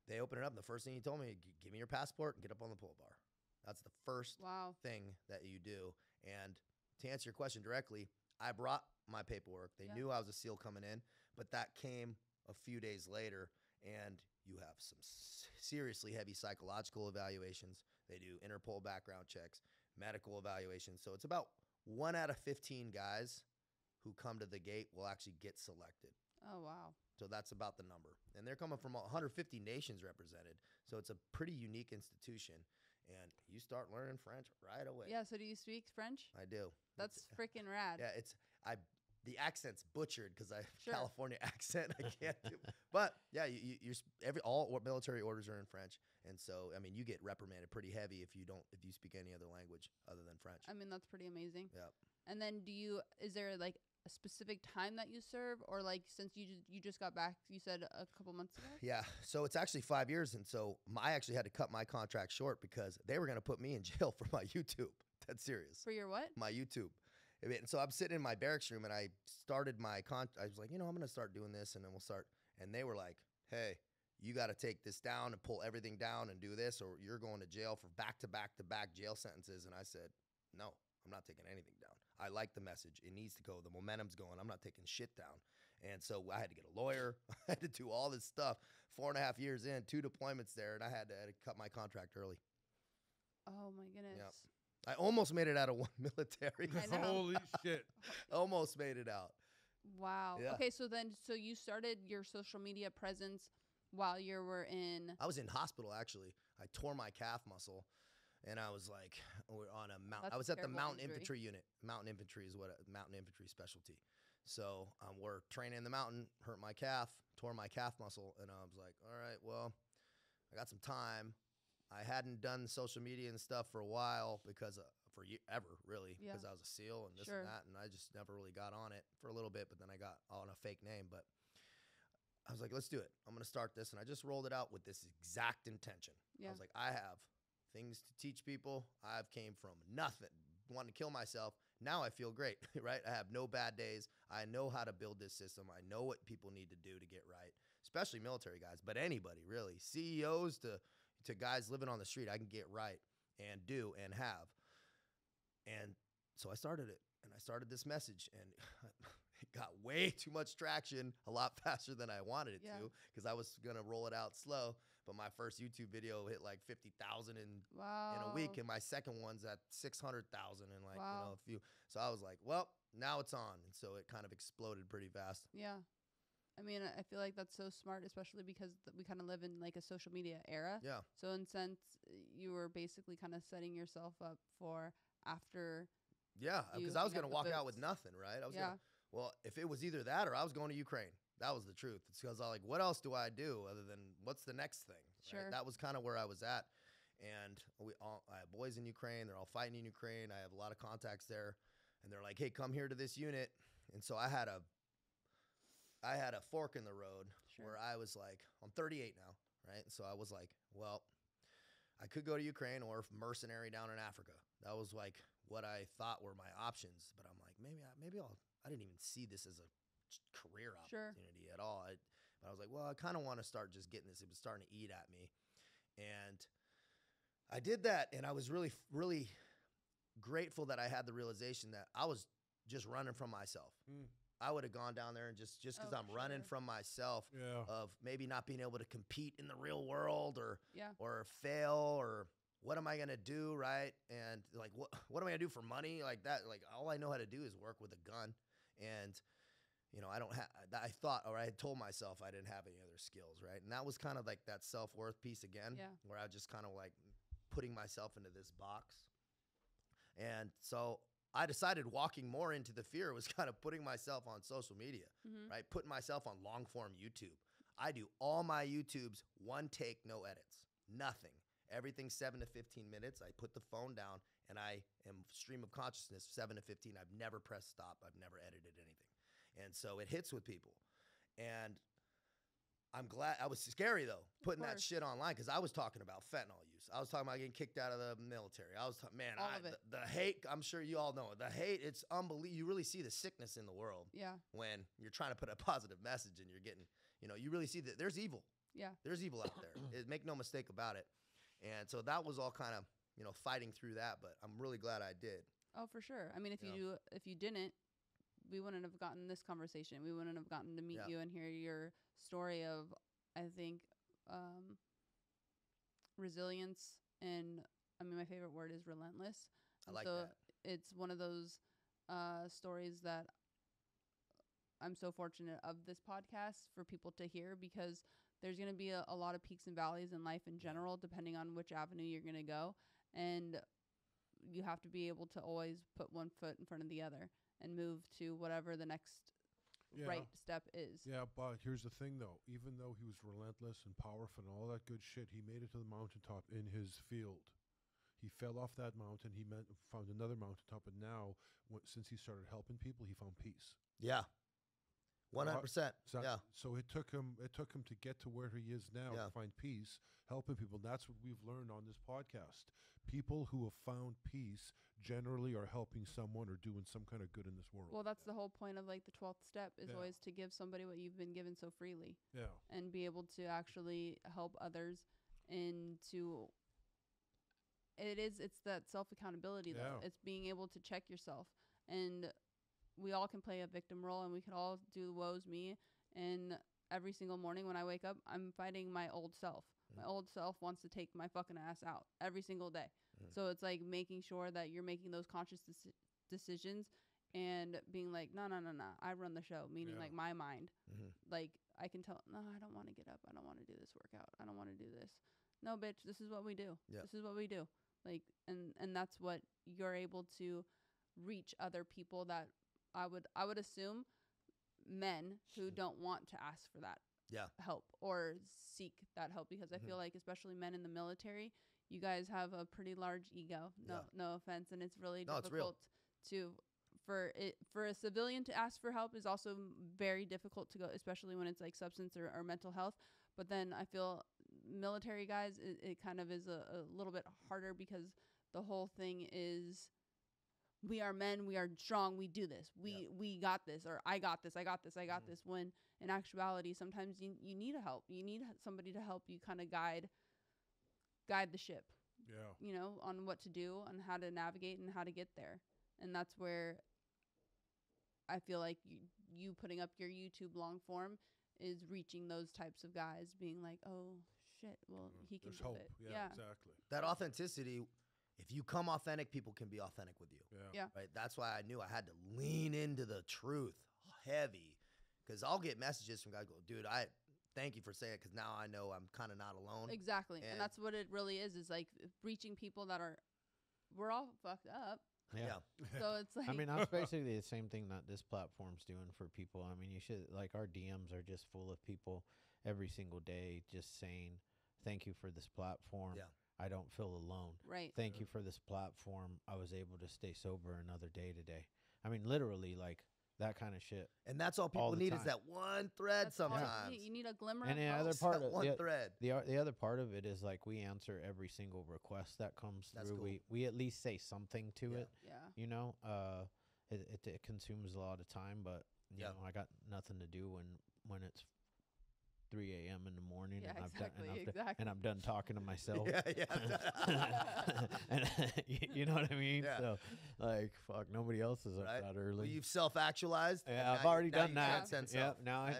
they open it up. And the first thing he told me, give me your passport and get up on the pull bar. That's the first Wow. thing that you do. And to answer your question directly, I brought my paperwork. They Yeah. knew I was a SEAL coming in, but that came a few days later. And you have some seriously heavy psychological evaluations. They do Interpol background checks, medical evaluations. So it's about 1 out of 15 guys who come to the gate will actually get selected. Oh, wow. So that's about the number. And they're coming from 150 nations represented. So it's a pretty unique institution. And you start learning French right away. Yeah, so do you speak French? I do. That's freaking rad. Yeah, the accent's butchered because I have Sure. California accent. I can't do. But yeah, all military orders are in French, and so I mean you get reprimanded pretty heavy if you speak any other language other than French. I mean, that's pretty amazing. Yeah. And then is there like a specific time that you serve, or like since you just got back, you said a couple months ago? Yeah, so it's actually 5 years, and so I actually had to cut my contract short because they were going to put me in jail for my YouTube. That's serious. For your what? My YouTube. And so I'm sitting in my barracks room, and I started I was like, I'm going to start doing this, and then we'll start. And they were like, hey, you got to take this down and pull everything down and do this, or you're going to jail for back-to-back jail sentences. And I said, no, I'm not taking anything down. I like the message. It needs to go. The momentum's going. I'm not taking shit down. And so I had to get a lawyer. I had to do all this stuff. 4.5 years in, 2 deployments there, and I had to cut my contract early. Oh, my goodness. Yep. I almost made it out of one military. I know. Holy shit. Almost made it out. Wow. Yeah. Okay, so you started your social media presence while you were in... I was in hospital, actually. I tore my calf muscle, and I was like, we're on a mountain. I was at the mountain infantry unit. Mountain infantry is what mountain infantry specialty. So we're training in the mountain, hurt my calf, tore my calf muscle, and I was like, all right, well, I got some time. I hadn't done social media and stuff for a while because ever really, because I was a SEAL and this and that, and I just never really got on it for a little bit, but then I got on a fake name. But I was like, let's do it. I'm going to start this, and I just rolled it out with this exact intention. Yeah. I was like, I have things to teach people. I've came from nothing, wanting to kill myself. Now I feel great, right? I have no bad days. I know how to build this system. I know what people need to do to get right, especially military guys, but anybody really, CEOs to guys living on the street, I can get right and do and have. And so I started it, and I started this message, and it got way too much traction, a lot faster than I wanted it to, because I was going to roll it out slow. But my first YouTube video hit like 50,000 in a week, and my second one's at 600,000 in like a few. So I was like, well, now it's on. And so it kind of exploded pretty fast. Yeah. I mean, I feel like that's so smart, especially because we kind of live in like a social media era. Yeah. So in sense, you were basically kind of setting yourself up for after. Yeah, because I was going to walk out with nothing, right? I was well, if it was either that or I was going to Ukraine. That was the truth. It's because I was like, what else do I do other than what's the next thing? Right? Sure. That was kind of where I was at. And I have boys in Ukraine. They're all fighting in Ukraine. I have a lot of contacts there. And they're like, hey, come here to this unit. And so I had a fork in the road where I was like, I'm 38 now, right? So I was like, well, I could go to Ukraine or mercenary down in Africa. That was like what I thought were my options. But I'm like, I didn't even see this as a career opportunity at all. But I was like, well, I kind of want to start just getting this. It was starting to eat at me. And I did that. And I was really, really grateful that I had the realization that I was just running from myself. I would have gone down there and just because I'm running from myself of maybe not being able to compete in the real world or fail or what am I going to do, right? And like, what am I going to do for money like that? Like all I know how to do is work with a gun. And, you know, I thought, or I had told myself I didn't have any other skills, right? And that was kind of like that self-worth piece again, where I just kind of like putting myself into this box. And so I decided walking more into the fear was kind of putting myself on social media, right? Putting myself on long form YouTube. I do all my YouTubes, one take, no edits, nothing. Everything 7 to 15 minutes. I put the phone down and I am stream of consciousness 7 to 15. I've never pressed stop. I've never edited anything. And so it hits with people. And I'm glad. I was scary though, putting that shit online because I was talking about fentanyl use. I was talking about getting kicked out of the military. I was the hate. I'm sure you all know it. The hate. It's unbelievable. You really see the sickness in the world. Yeah. When you're trying to put a positive message and you're getting, you know, you really see that there's evil. Yeah. There's evil out there. Make no mistake about it. And so that was all kind of, you know, fighting through that. But I'm really glad I did. Oh, for sure. I mean, if you didn't, we wouldn't have gotten this conversation. We wouldn't have gotten to meet you and hear your story of, I think, resilience. And I mean, my favorite word is relentless. I like so that. It's one of those stories that I'm so fortunate of this podcast for people to hear, because there's going to be a lot of peaks and valleys in life in general, depending on which avenue you're going to go. And you have to be able to always put one foot in front of the other and move to whatever the next right step is. Yeah, but here's the thing, though. Even though he was relentless and powerful and all that good shit, he made it to the mountaintop in his field. He fell off that mountain. He found another mountaintop, and now, since he started helping people, he found peace. Yeah. 100%. So, Yeah. So it took him to get to where he is now, to find peace, helping people. That's what we've learned on this podcast. People who have found peace generally are helping someone or doing some kind of good in this world. Well, that's the whole point of like the 12th step is always to give somebody what you've been given so freely. Yeah. And be able to actually help others into it's that self-accountability though. It's being able to check yourself. And we all can play a victim role, and we can all do woe's me. And every single morning when I wake up, I'm fighting my old self. My old self wants to take my fucking ass out every single day. So it's like making sure that you're making those conscious decisions and being like, no, I run the show, meaning like my mind. Like I can tell, no, I don't want to get up. I don't want to do this workout. I don't want to do this. No, bitch, this is what we do. This is what we do. Like, and that's what you're able to reach other people that I would assume men who don't want to ask for that help or seek that help, because I feel like especially men in the military, you guys have a pretty large ego. No offense, and it's really difficult for a civilian to ask for help is also very difficult to go, especially when it's like substance or mental health. But then I feel military guys, it kind of is a little bit harder, because the whole thing is, we are men, we are strong, we do this, we got this, or I got this. When in actuality, sometimes you need a help. You need somebody to help you kind of guide the ship. You know, on what to do, on how to navigate and how to get there. And that's where I feel like you putting up your YouTube long form is reaching those types of guys, being like, oh shit, well, he can do hope. it. Yeah, exactly. That authenticity, if you come authentic, people can be authentic with you. Yeah. Right. That's why I knew I had to lean into the truth heavy, because I'll get messages from guys go, dude, I thank you for saying it, because now I know I'm kind of not alone. Exactly. And that's what it really is like reaching people that we're all fucked up. Yeah. So it's like, I mean, that's basically the same thing that this platform's doing for people. I mean, you should, like, our DMs are just full of people every single day just saying, thank you for this platform. Yeah. I don't feel alone. Right. Thank you for this platform. I was able to stay sober another day today. I mean, literally, like, that kind of shit. And that's all people need, is that one thread. That's all sometimes. you need a glimmer And of the hope. other part of one thread. The other part of it is, like, we answer every single request that comes That's through. cool. We at least say something to it. Yeah. You know, it consumes a lot of time, but you know, I got nothing to do when it's 3 a.m. in the morning, Yeah, and, and I'm done talking to myself. And you know what I mean? Yeah. So, like, fuck, nobody else is up that early. Well, you've self-actualized. Yeah, I've already done you that. transcend Yeah, self, now right?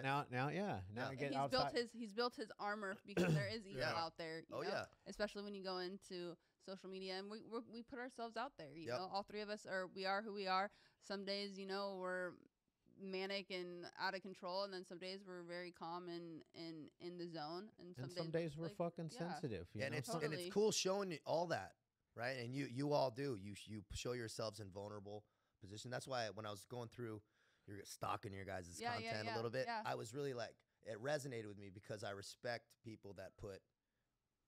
I get outside. He's built his armor, because there is evil out there. You know? Especially when you go into social media, and we put ourselves out there. You know, all three of us we are who we are. Some days, you know, we're manic and out of control, and then some days we're very calm and in the zone, and some days we're like, fucking sensitive. You and know? it's and it's cool showing you all that, right? And you all do. You show yourselves in vulnerable position. That's why when I was going through your stalking your guys' content a little bit, I was really like, it resonated with me, because I respect people that put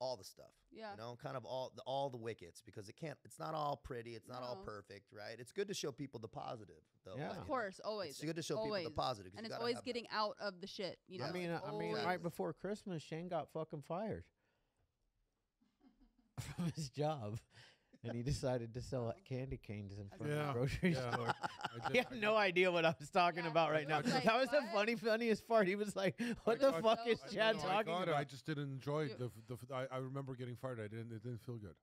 all the stuff, you know, kind of all the wickets, because it's not all pretty, it's not all perfect, right? It's good to show people the positive, though. Yeah. Of course, always. It's good to show people the positive, and it's always getting out of the shit. You know, I mean, right before Christmas, Shane got fucking fired from his job. And he decided to sell candy canes in front of the grocery store. He had no idea what I was talking about right now. Like, that was the funniest part. He was like, "What the fuck is Chad talking about?" I just didn't enjoy I remember getting fired. It didn't feel good.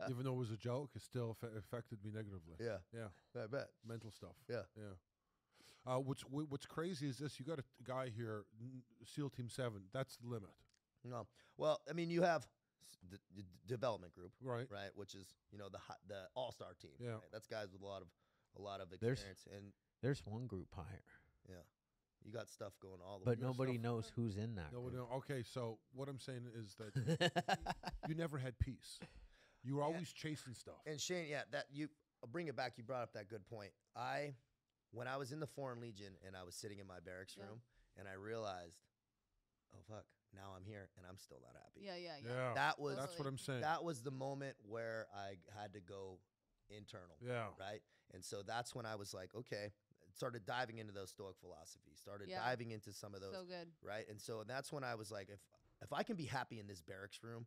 Even though it was a joke, it still affected me negatively. Yeah, I bet. Mental stuff. Yeah. What's crazy is this: you got a guy here, SEAL Team 7. That's the limit. No. Well, I mean, you have the development group, right, which is, you know, the all-star team. Yeah, right? That's guys with a lot a lot of There's- experience. And There's one group higher, you got stuff going all the but way. nobody stuff- knows who's in that No, group. no. Okay, so what I'm saying is that you never had peace. You were always chasing stuff. And Shane, I'll bring it back. You brought up that good point. When I was in the Foreign Legion and I was sitting in my barracks Yeah. room and I realized, oh fuck, now I'm here and I'm still not happy. Yeah. Yeah, That was that's what I'm saying. that was the moment where I had to go internal. Yeah. Right. And so that's when I was like, okay, started diving into those Stoic philosophies, started Yeah. diving into some of those. So good. Right. And so that's when I was like, if I can be happy in this barracks room,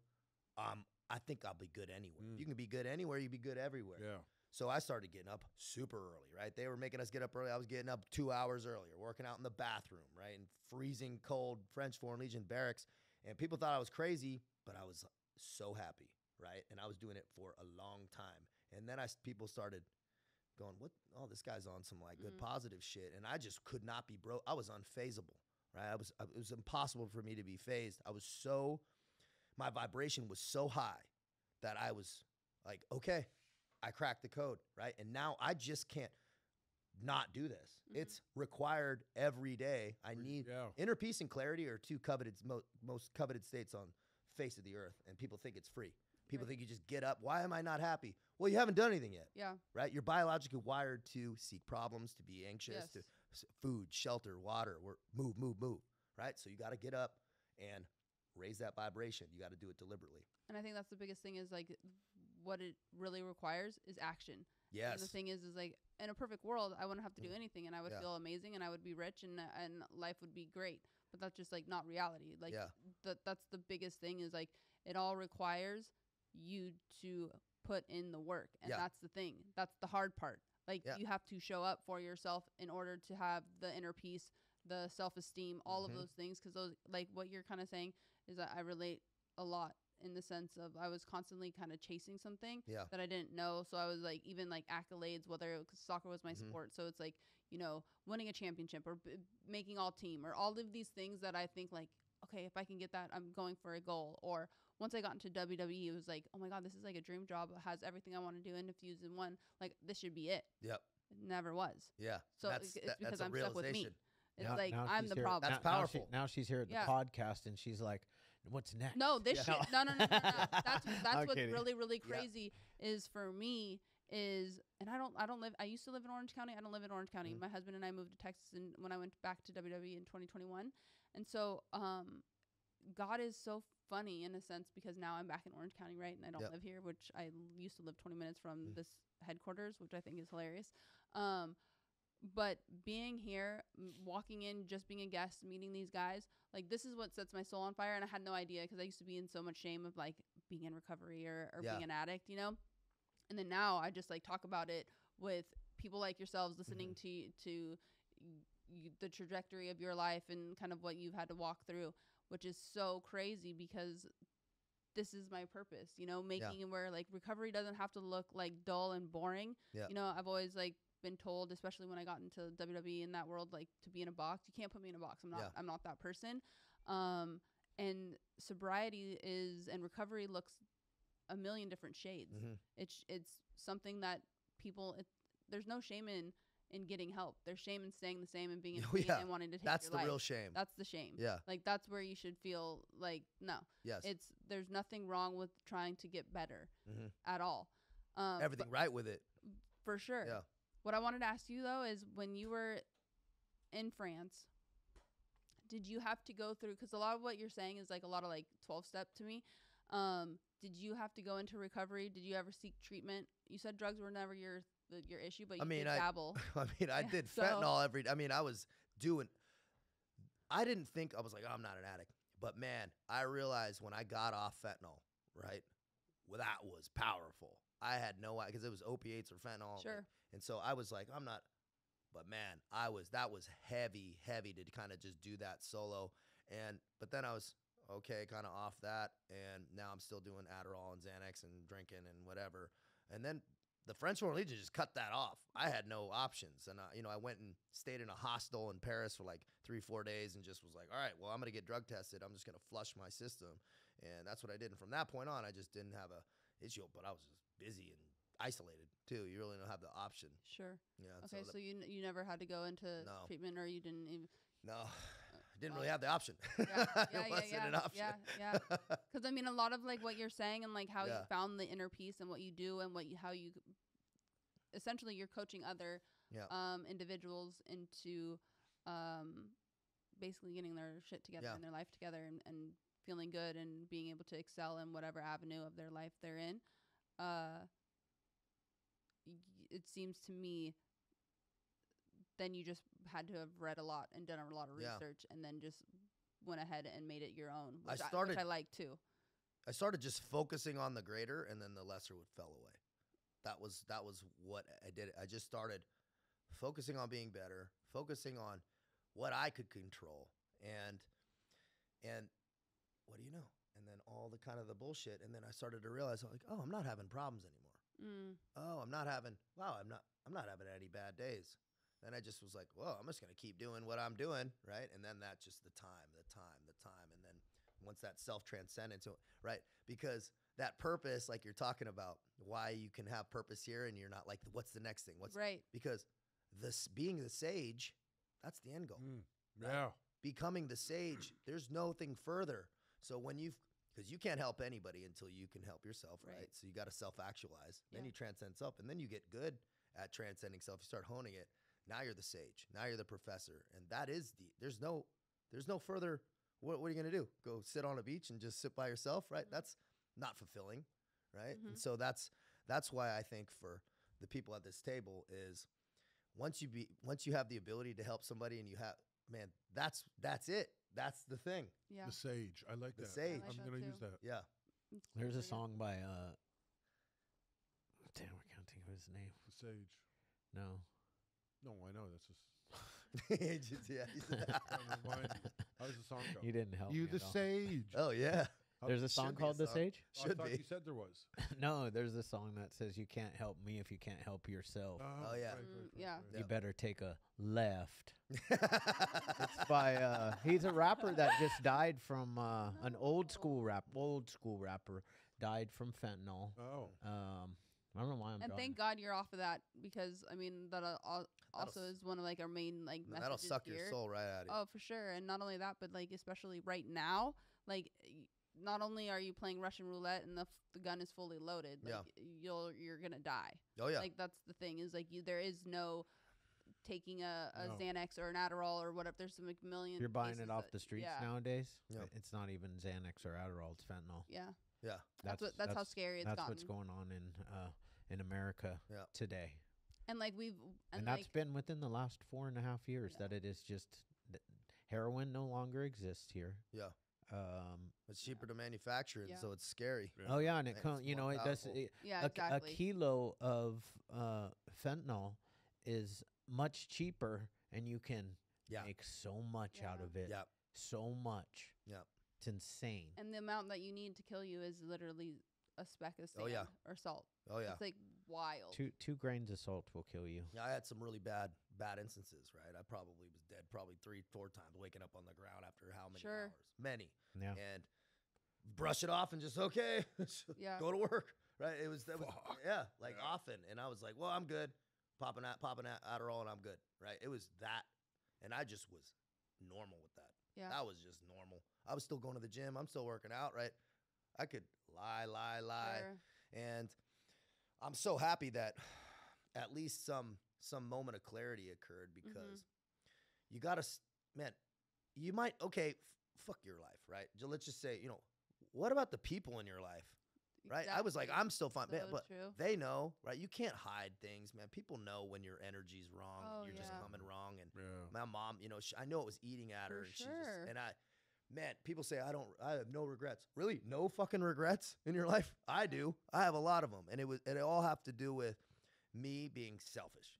I think I'll be good anywhere. Mm. You can be good anywhere, you can be good everywhere. Yeah. So I started getting up super early, right? They were making us get up early. I was getting up 2 hours earlier, working out in the bathroom, right? In freezing cold French Foreign Legion barracks. And people thought I was crazy, but I was so happy, right? And I was doing it for a long time. And then people started going, what? Oh, this guy's on some like good positive shit. And I just could not be broke. I was unfazable, right? It was impossible for me to be phased. My vibration was so high that I was like, okay, I cracked the code, right? And now I just can't not do this. It's required every day. I need inner peace and clarity are two coveted, most coveted states on face of the earth. And people think it's free. People think you just get up. Why am I not happy? Well, you haven't done anything yet. Yeah. Right? You're biologically wired to seek problems, to be anxious, to food, shelter, water, move, right? So you got to get up and raise that vibration. You got to do it deliberately. And I think that's the biggest thing is like what it really requires is action. Yes. And the thing is like in a perfect world, I wouldn't have to do anything and I would feel amazing and I would be rich and life would be great. But that's just like not reality. Like that's the biggest thing is like it all requires you to put in the work. And that's the thing. That's the hard part. Like you have to show up for yourself in order to have the inner peace, the self-esteem, all of those things. Because those, like what you're kind of saying is that I relate a lot in the sense of I was constantly kind of chasing something that I didn't know. So I was like, even like accolades, whether cause soccer was my sport. So it's like, you know, winning a championship or making all team or all of these things that I think like, okay, if I can get that, I'm going for a goal. Or once I got into WWE, it was like, oh my God, this is like a dream job. It has everything I want to do and infused in one. Like this should be it. Yep. It never was. Yeah. So it's because I'm stuck with me. It's Now- like now I'm she's the here- problem. That's now powerful. Now she's here at the podcast and she's like, "What's next?" No, this shit. No. That's I'm what's kidding. really crazy is for me is, and I don't live. I used to live in Orange County. I don't live in Orange County. My husband and I moved to Texas, and when I went back to WWE in 2021, and so God is so funny in a sense because now I'm back in Orange County, right, and I don't live here, which I used to live 20 minutes from this headquarters, which I think is hilarious. But being here, walking in, just being a guest, meeting these guys, like this is what sets my soul on fire. And I had no idea because I used to be in so much shame of like being in recovery or being an addict, you know? And then now I just like talk about it with people like yourselves listening to the trajectory of your life and kind of what you've had to walk through, which is so crazy because this is my purpose, you know, making it where like recovery doesn't have to look like dull and boring. Yeah. You know, I've always like been told, especially when I got into WWE in that world, like to be in a box. You can't put me in a box. I'm not that person. And sobriety and recovery looks a million different shades. It's something that people, there's no shame in getting help. There's shame in staying the same and being in pain and wanting to take That's your the life. real shame. That's the shame. Yeah. Like that's where you should feel like, no, Yes. there's nothing wrong with trying to get better at all. Everything right with it. For sure. Yeah. What I wanted to ask you though is when you were in France, did you have to go through, because a lot of what you're saying is like a lot of like 12-step to me. Did you have to go into recovery? Did you ever seek treatment? You said drugs were never your issue, but you did dabble. I did fentanyl I didn't think, I was like, oh, I'm not an addict. But man, I realized when I got off fentanyl, right, well, that was powerful. I had no idea, because it was opiates or fentanyl. Sure. And so I was like, I'm not, but man, that was heavy to kind of just do that solo. But then I was, okay, kind of off that. And now I'm still doing Adderall and Xanax and drinking and whatever. And then the French Foreign Legion just cut that off. I had no options. And, I went and stayed in a hostel in Paris for like 3-4 days and just was like, all right, well, I'm going to get drug tested. I'm just going to flush my system. And that's what I did. And from that point on, I just didn't have a issue, but I was just busy and isolated too. You really don't have the option. Sure. Yeah. Okay, So so you never had to go into No. treatment, or you didn't even. no, didn't well, really have the option. Yeah, It wasn't an option. Yeah. Because I mean, a lot of like what you're saying and like how you Yeah. found the inner peace and what you do and how you essentially you're coaching other Yeah. individuals into basically getting their shit together Yeah. and their life together and feeling good and being able to excel in whatever avenue of their life they're in. It seems to me then you just had to have read a lot and done a lot of Yeah. research and then just went ahead and made it your own, I which started- I like too. I started just focusing on the greater, and then the lesser would fell away. That was what I did. I just started focusing on being better, focusing on what I could control, and what do you know? And then all the kind of the bullshit, and then I started to realize, like, oh, I'm not having problems anymore. Oh, I'm not having having any bad days. Then I just was like, well, I'm just gonna keep doing what I'm doing, right? And then that's just the time, and then once that self-transcendence, right? Because that purpose, like you're talking about, why you can have purpose here and you're not like, what's the next thing? Right. Because this being the sage, that's the end goal. Right? Yeah. Becoming the sage, there's nothing further. So because you can't help anybody until you can help yourself, right? Right. So you got to self-actualize. Then Yeah. you transcend self, and then you get good at transcending self. You start honing it. Now you're the sage. Now you're the professor, and that is there's no further. What are you gonna do? Go sit on a beach and just sit by yourself, right? Mhm. That's not fulfilling, right? Mhm. And so that's why I think for the people at this table is once you have the ability to help somebody and you have, man, that's it. That's the thing. Yeah. The sage. I like The that. sage. I like I'm that going to too. use that. Yeah. There's a Pretty good. song by damn, I can't think of his name. The sage. No. No, I know. That's just. Yeah. Never mind. How does the song go? You didn't help You me the at all. sage. Oh yeah. How- There's a Should song be a called The song. Sage? Oh, I Should thought be. you said there was. No, there's a song that says you can't help me if you can't help yourself. Oh, yeah. Yeah. You Yep. better take a left. It's by he's a rapper that just died from an old school rapper died from fentanyl. Oh. I don't know why I'm And drawing. thank God you're off of that, because I mean that also s- is one of like our main like messages That'll suck here. your soul right out of you. Oh, for sure. And not only that, but like especially right now, like not only are you playing Russian roulette and the gun is fully loaded, like Yeah. you're gonna die. Oh yeah. Like that's the thing is like there is no taking a No. Xanax or an Adderall or whatever. There's some like million. You're buying cases it off that- the streets yeah, nowadays. Yep. It's not even Xanax or Adderall. It's fentanyl. Yeah. Yeah. That's how scary it's That's gotten. what's going on in America Yeah. today. And like And like that's been within the last 4.5 years Yeah. that it is just heroin no longer exists here. Yeah. Um, It's cheaper to manufacture, and Yeah. so it's scary. Yeah. oh yeah, and it It's comes. You more know, it does. powerful. yeah, A exactly. kilo of fentanyl is much cheaper, and you can Yeah. make so much out Yeah. of it. Yeah. So much. Yeah. It's insane. And the amount that you need to kill you is literally a speck of sand Oh, yeah. or salt. Oh yeah. It's like wild. Two grains of salt will kill you. Yeah, I had some really bad instances, right? I probably was dead probably 3-4 times, waking up on the ground after how many Sure. hours? Many. Yeah. And brush it off and just okay, Yeah. go to work, right? That was Fuck. yeah, like Yeah. often. And I was like, well, I'm good. Popping Adderall and I'm good, right? It was that, and I just was normal with that. Yeah. That was just normal. I was still going to the gym. I'm still working out, right? I could lie. Sure. And I'm so happy that at least some moment of clarity occurred, because you got to, man, you might, okay, fuck your life, right? Let's just say, what about the people in your life, right? I was like, Exactly. I'm still fine, man, So but true. they know, right? You can't hide things, man. People know when your energy's wrong, Oh, you're just yeah. coming wrong. And Yeah. my mom, I know it was eating at her, For and she sure. just, man, people say I have no regrets. Really, no fucking regrets in your life? I do. I have a lot of them, and it all have to do with me being selfish.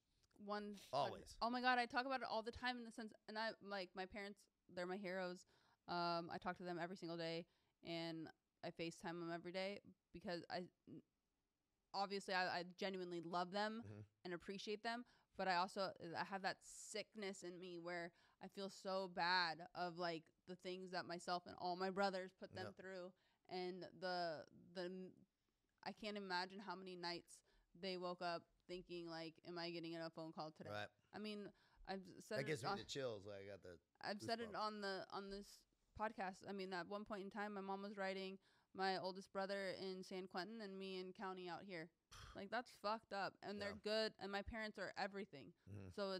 Always. Oh my God, I talk about it all the time in the sense, and I like my parents. They're my heroes. I talk to them every single day, and I FaceTime them every day because obviously I genuinely love them Mhm. and appreciate them. But I have that sickness in me where I feel so bad of like the things that myself and all my brothers put them Yep. through, and I can't imagine how many nights they woke up thinking like, am I getting a phone call today? Right. I mean, I've said That it gives me on, the chills. Like, I got the. I've said it goosebumps. on this podcast. I mean, at one point in time, my mom was writing my oldest brother in San Quentin and me in county out here. Like, that's fucked up. And Yeah. they're good, and my parents are everything. Mhm. So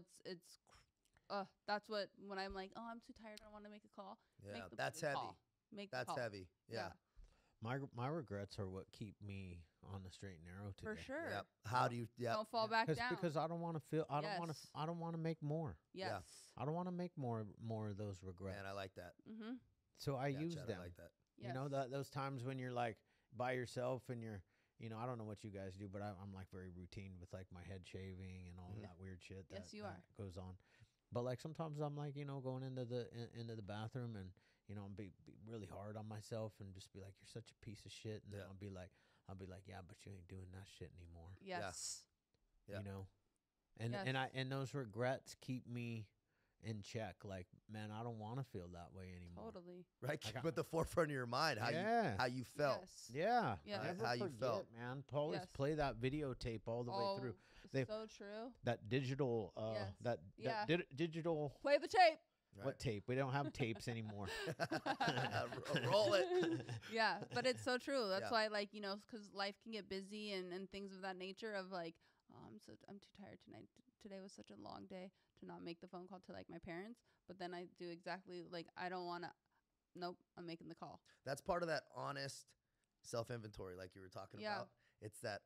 that's what, when I'm like, oh, I'm too tired, I don't want to make a call. Yeah, make the that's fucking heavy. call. Make the That's call. heavy. Yeah. My regrets are what keep me on the straight and narrow today. For sure. Yep. How do you? Yeah. Don't fall back down. Because I don't want to feel. I don't want to. Yes. I don't want to make more. Yes. Yeah. I don't want to make more of those regrets. Man, I like that. Mm-hmm. So I Yeah, use Chad, them. I like that. Yes. You know, those times when you're like by yourself and you're, I don't know what you guys do, but I'm like very routine with like my head shaving and all Mhm. that weird shit that, Yes, you that are. goes on. But like sometimes I'm like, going into the bathroom and I'm be really hard on myself and just be like, you're such a piece of shit, and then Yeah. I'll be like, yeah, but you ain't doing that shit anymore. Yes. Yeah. And Yes. and those regrets keep me in check. Like, man, I don't want to feel that way anymore. Totally. Right. I Keep got- at the forefront of your mind how you felt. Yes. Yeah. Yes. Never How you forget, felt. man. Always Yes. play that videotape all the way through. They- So true. That digital, Yes. that Yeah. digital. Play the tape. What tape? We don't have tapes anymore. Roll it. Yeah, but it's so true. That's Yeah. why, like, because life can get busy and things of that nature. Of like, oh, I'm too tired tonight. Today was such a long day to not make the phone call to like my parents. But then I do exactly like I don't want to. Nope, I'm making the call. That's part of that honest self-inventory, like you were talking Yeah. about. It's that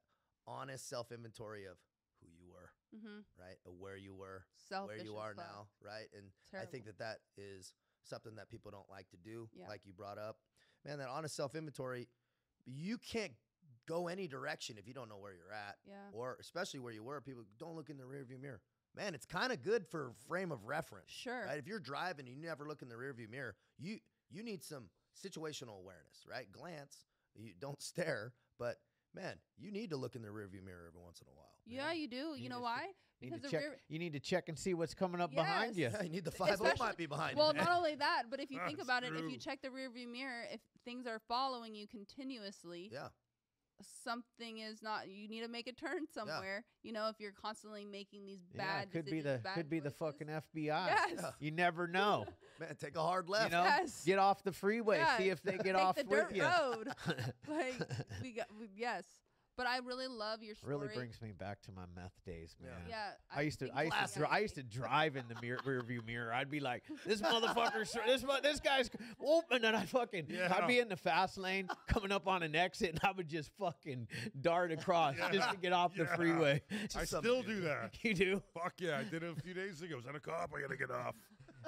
honest self-inventory of who you were, Mm-hmm. right? Of where you were, Selfish where you as are fuck. now, right? And I Terrible. think that is something that people don't like to do, Yeah. like you brought up. Man, that honest self-inventory, you can't go any direction if you don't know where you're at, Yeah. or especially where you were. People don't look in the rearview mirror. Man, it's kind of good for frame of reference, Sure. right? If you're driving and you never look in the rearview mirror, you need some situational awareness, right? Glance, you don't stare, but man, you need to look in the rearview mirror every once in a while. Yeah, you do. Need You know to why? You Because need, to the check, rear. you need to check and see what's coming up behind you. Yes. Yeah, you need the 5 Especially- might be behind Well, you. not only that, but if you think That's about it, if true. you check the rearview mirror, if things are following you continuously, Yeah, something is not. You need to make a turn somewhere. If you're constantly making these Yeah, bad could be decisions, the bad could be the choices. fucking FBI. Yes. Yeah. You never know. man, take a hard left. Yes. Get off the freeway. Yeah, See if they get Take off the with dirt you. road. Like yes. But I really love your story. Really brings me back to my meth days, man. Yeah. Yeah. I used to think I used to drive in the rearview mirror. I'd be like, this motherfucker, this guy's, and then I'd be in the fast lane coming up on an exit, and I would just fucking dart across just to get off the Yeah. freeway. I still do that. You do? Fuck yeah, I did it a few days ago. I was on a cop. I gotta get off.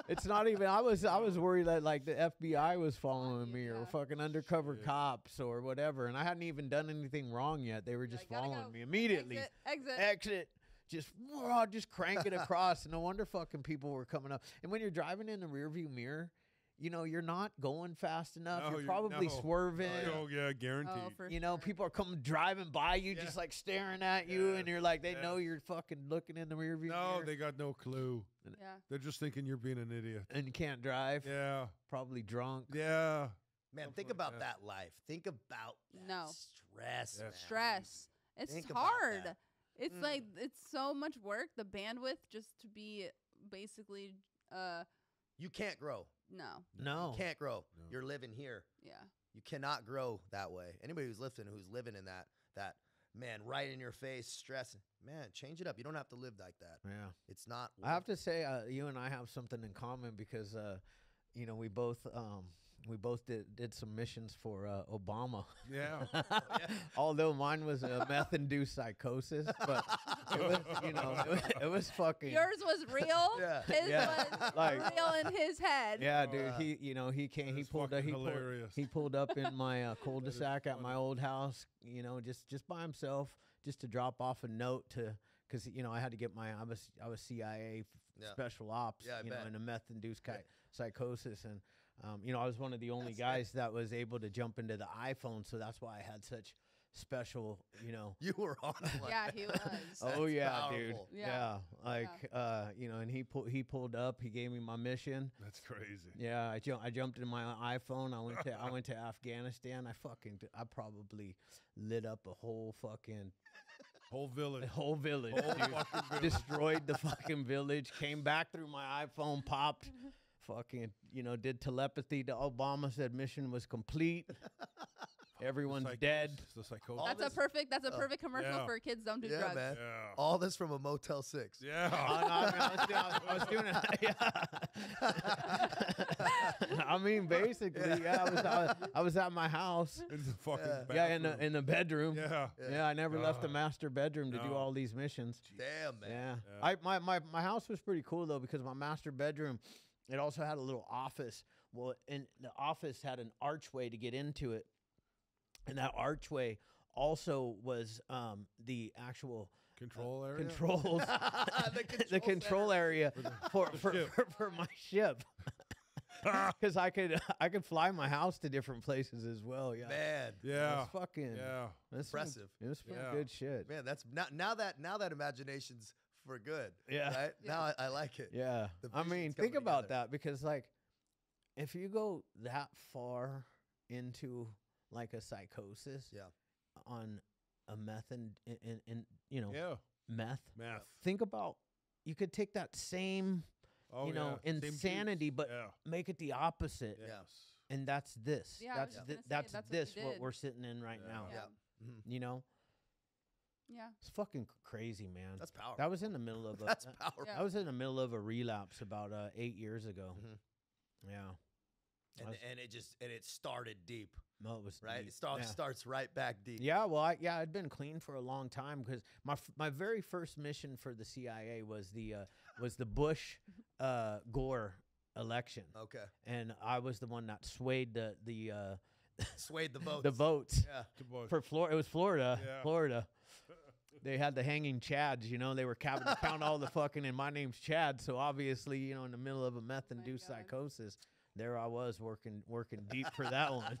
It's not even. I was worried that like the FBI was following me or Yeah. fucking undercover Shit. cops or whatever, and I hadn't even done anything wrong yet. They were You're just like, gotta following go. me immediately. Exit. Exit. Just crank it across. No wonder fucking people were coming up. And when you're driving in the rearview mirror, you're not going fast enough. No, you're you- probably no. swerving. Oh yeah, guaranteed. Oh, for People are coming driving by you, Yeah. just like staring at you, and Yes, you're like, they yes. know you're fucking looking in the rearview No, mirror, they got no clue. Yeah. They're just thinking you're being an idiot. and you can't drive. Yeah, Probably drunk. yeah. Man, Something think like about that. that life. Think about that No. stress. Yes. man. Stress. It's Think about hard. that. It's Mm. like it's so much work. The bandwidth just to be basically You can't grow. no. No. Can't grow. No. You're living here. Yeah. You cannot grow that way. Anybody who's living in that man, right in your face, stressing. Man, change it up. You don't have to live like that. Yeah. It's not. I have to say, you and I have something in common because, we both did some missions for Obama. Yeah. Although mine was a meth-induced psychosis, but it was, it was fucking. Yours was real. Yeah. His Yeah. was Like- real in his head. Yeah, dude. Wow. He came. He That's pulled. fucking hilarious. He pulled up in my cul-de-sac at my funny. old house. Just by himself, just to drop off a note because I had to get I was CIA Yeah. special ops. Yeah, I bet. In a meth-induced Yeah. psychosis, and I was one of the only That's guys that was able to jump into the iPhone, so that's why I had such special. You were on one. Yeah, he was. Oh That's yeah, dude. powerful. Yeah, and he pulled up. He gave me my mission. That's crazy. Yeah, I jumped in my iPhone. I went to Afghanistan. I probably lit up a whole fucking Whole village. The whole village, Whole dude. fucking village. Destroyed the fucking village. Came back through my iPhone, popped. Fucking, did telepathy to Obama. Said mission was complete. Everyone's dead. The psychosis. That's a perfect commercial Yeah. for kids don't do Yeah, drugs. man. Yeah. All this from a Motel 6. Yeah. I was doing it. Yeah. I mean, basically, yeah. I was at my house. In the fucking Yeah, bathroom. in the bedroom. Yeah. Yeah, I never left the God. master bedroom to do No. all these missions. Damn, man. Yeah. Yeah. My house was pretty cool though, because my master bedroom, it also had a little office. Well, and the office had an archway to get into it, and that archway also was the actual Control area. controls, the control center. area for ship. for my ship. Because I could fly my house to different places as well. Yeah, Man. It's Yeah. fucking Yeah. that's some- Impressive. It was some Yeah. good shit. Man, that's now that imagination's for good. Yeah. Right? Yeah. Now I like it. Yeah. The I mean, vision's think coming about together. that, because like if you go that far into like a psychosis Yeah. on a meth and Yeah. meth, Math. think about, you could take that same Oh, you know, yeah. Same insanity, juice. but Yeah. make it the opposite. Yeah. Yes. And that's this. Yeah, I was that's just thi- gonna say, that's that's what this you what did. we're sitting in right Yeah. now. Yeah. Mhm. You know, Yeah. it's fucking crazy, man. That's powerful. That was in the middle of a That's powerful. Yeah. I was in the middle of a relapse about 8 years ago. Mhm. Yeah. And it started deep, No, it was right? deep. It starts right back deep. Yeah, well, I'd been clean for a long time, because my very first mission for the CIA was the Bush Gore election, Okay. and I was the one that swayed the Swayed the votes. the votes Yeah. Good boy. for Florida. It was Florida, Yeah. Florida. They had the hanging Chads, they were count all the fucking, and my name's Chad, so obviously, in the middle of a meth-induced God. psychosis, there I was working deep for that one.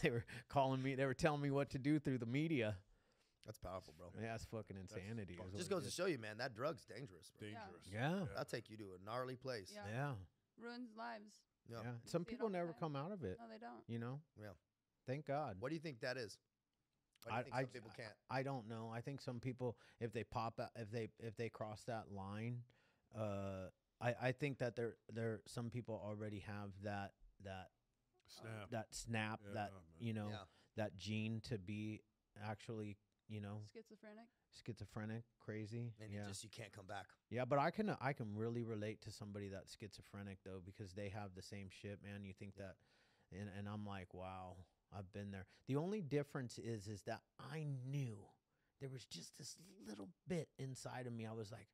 They were calling me, they were telling me what to do through the media. That's powerful, bro. Yeah, it's fucking insanity. fucking- is Just what goes it to is. show you, man, that drug's dangerous, bro. Dangerous. Yeah. That'll take you to a gnarly place. Yeah. Yeah. Ruins lives. Yeah. Yeah. Some see it people all the never time. come out of it, No, they don't. Yeah. Thank God. What do you think that is? Why do you think some people can't? I don't know. I think some people, if they pop out, if they cross that line, I think that some people already have that Snap. snap, Yeah, that man. Yeah. that gene to be actually Schizophrenic. schizophrenic, crazy. And Yeah. you can't come back. Yeah, but I can really relate to somebody that's schizophrenic though, because they have the same shit, man. You think that, and I'm like, wow, I've been there. The only difference is that I knew there was just this little bit inside of me. I was like,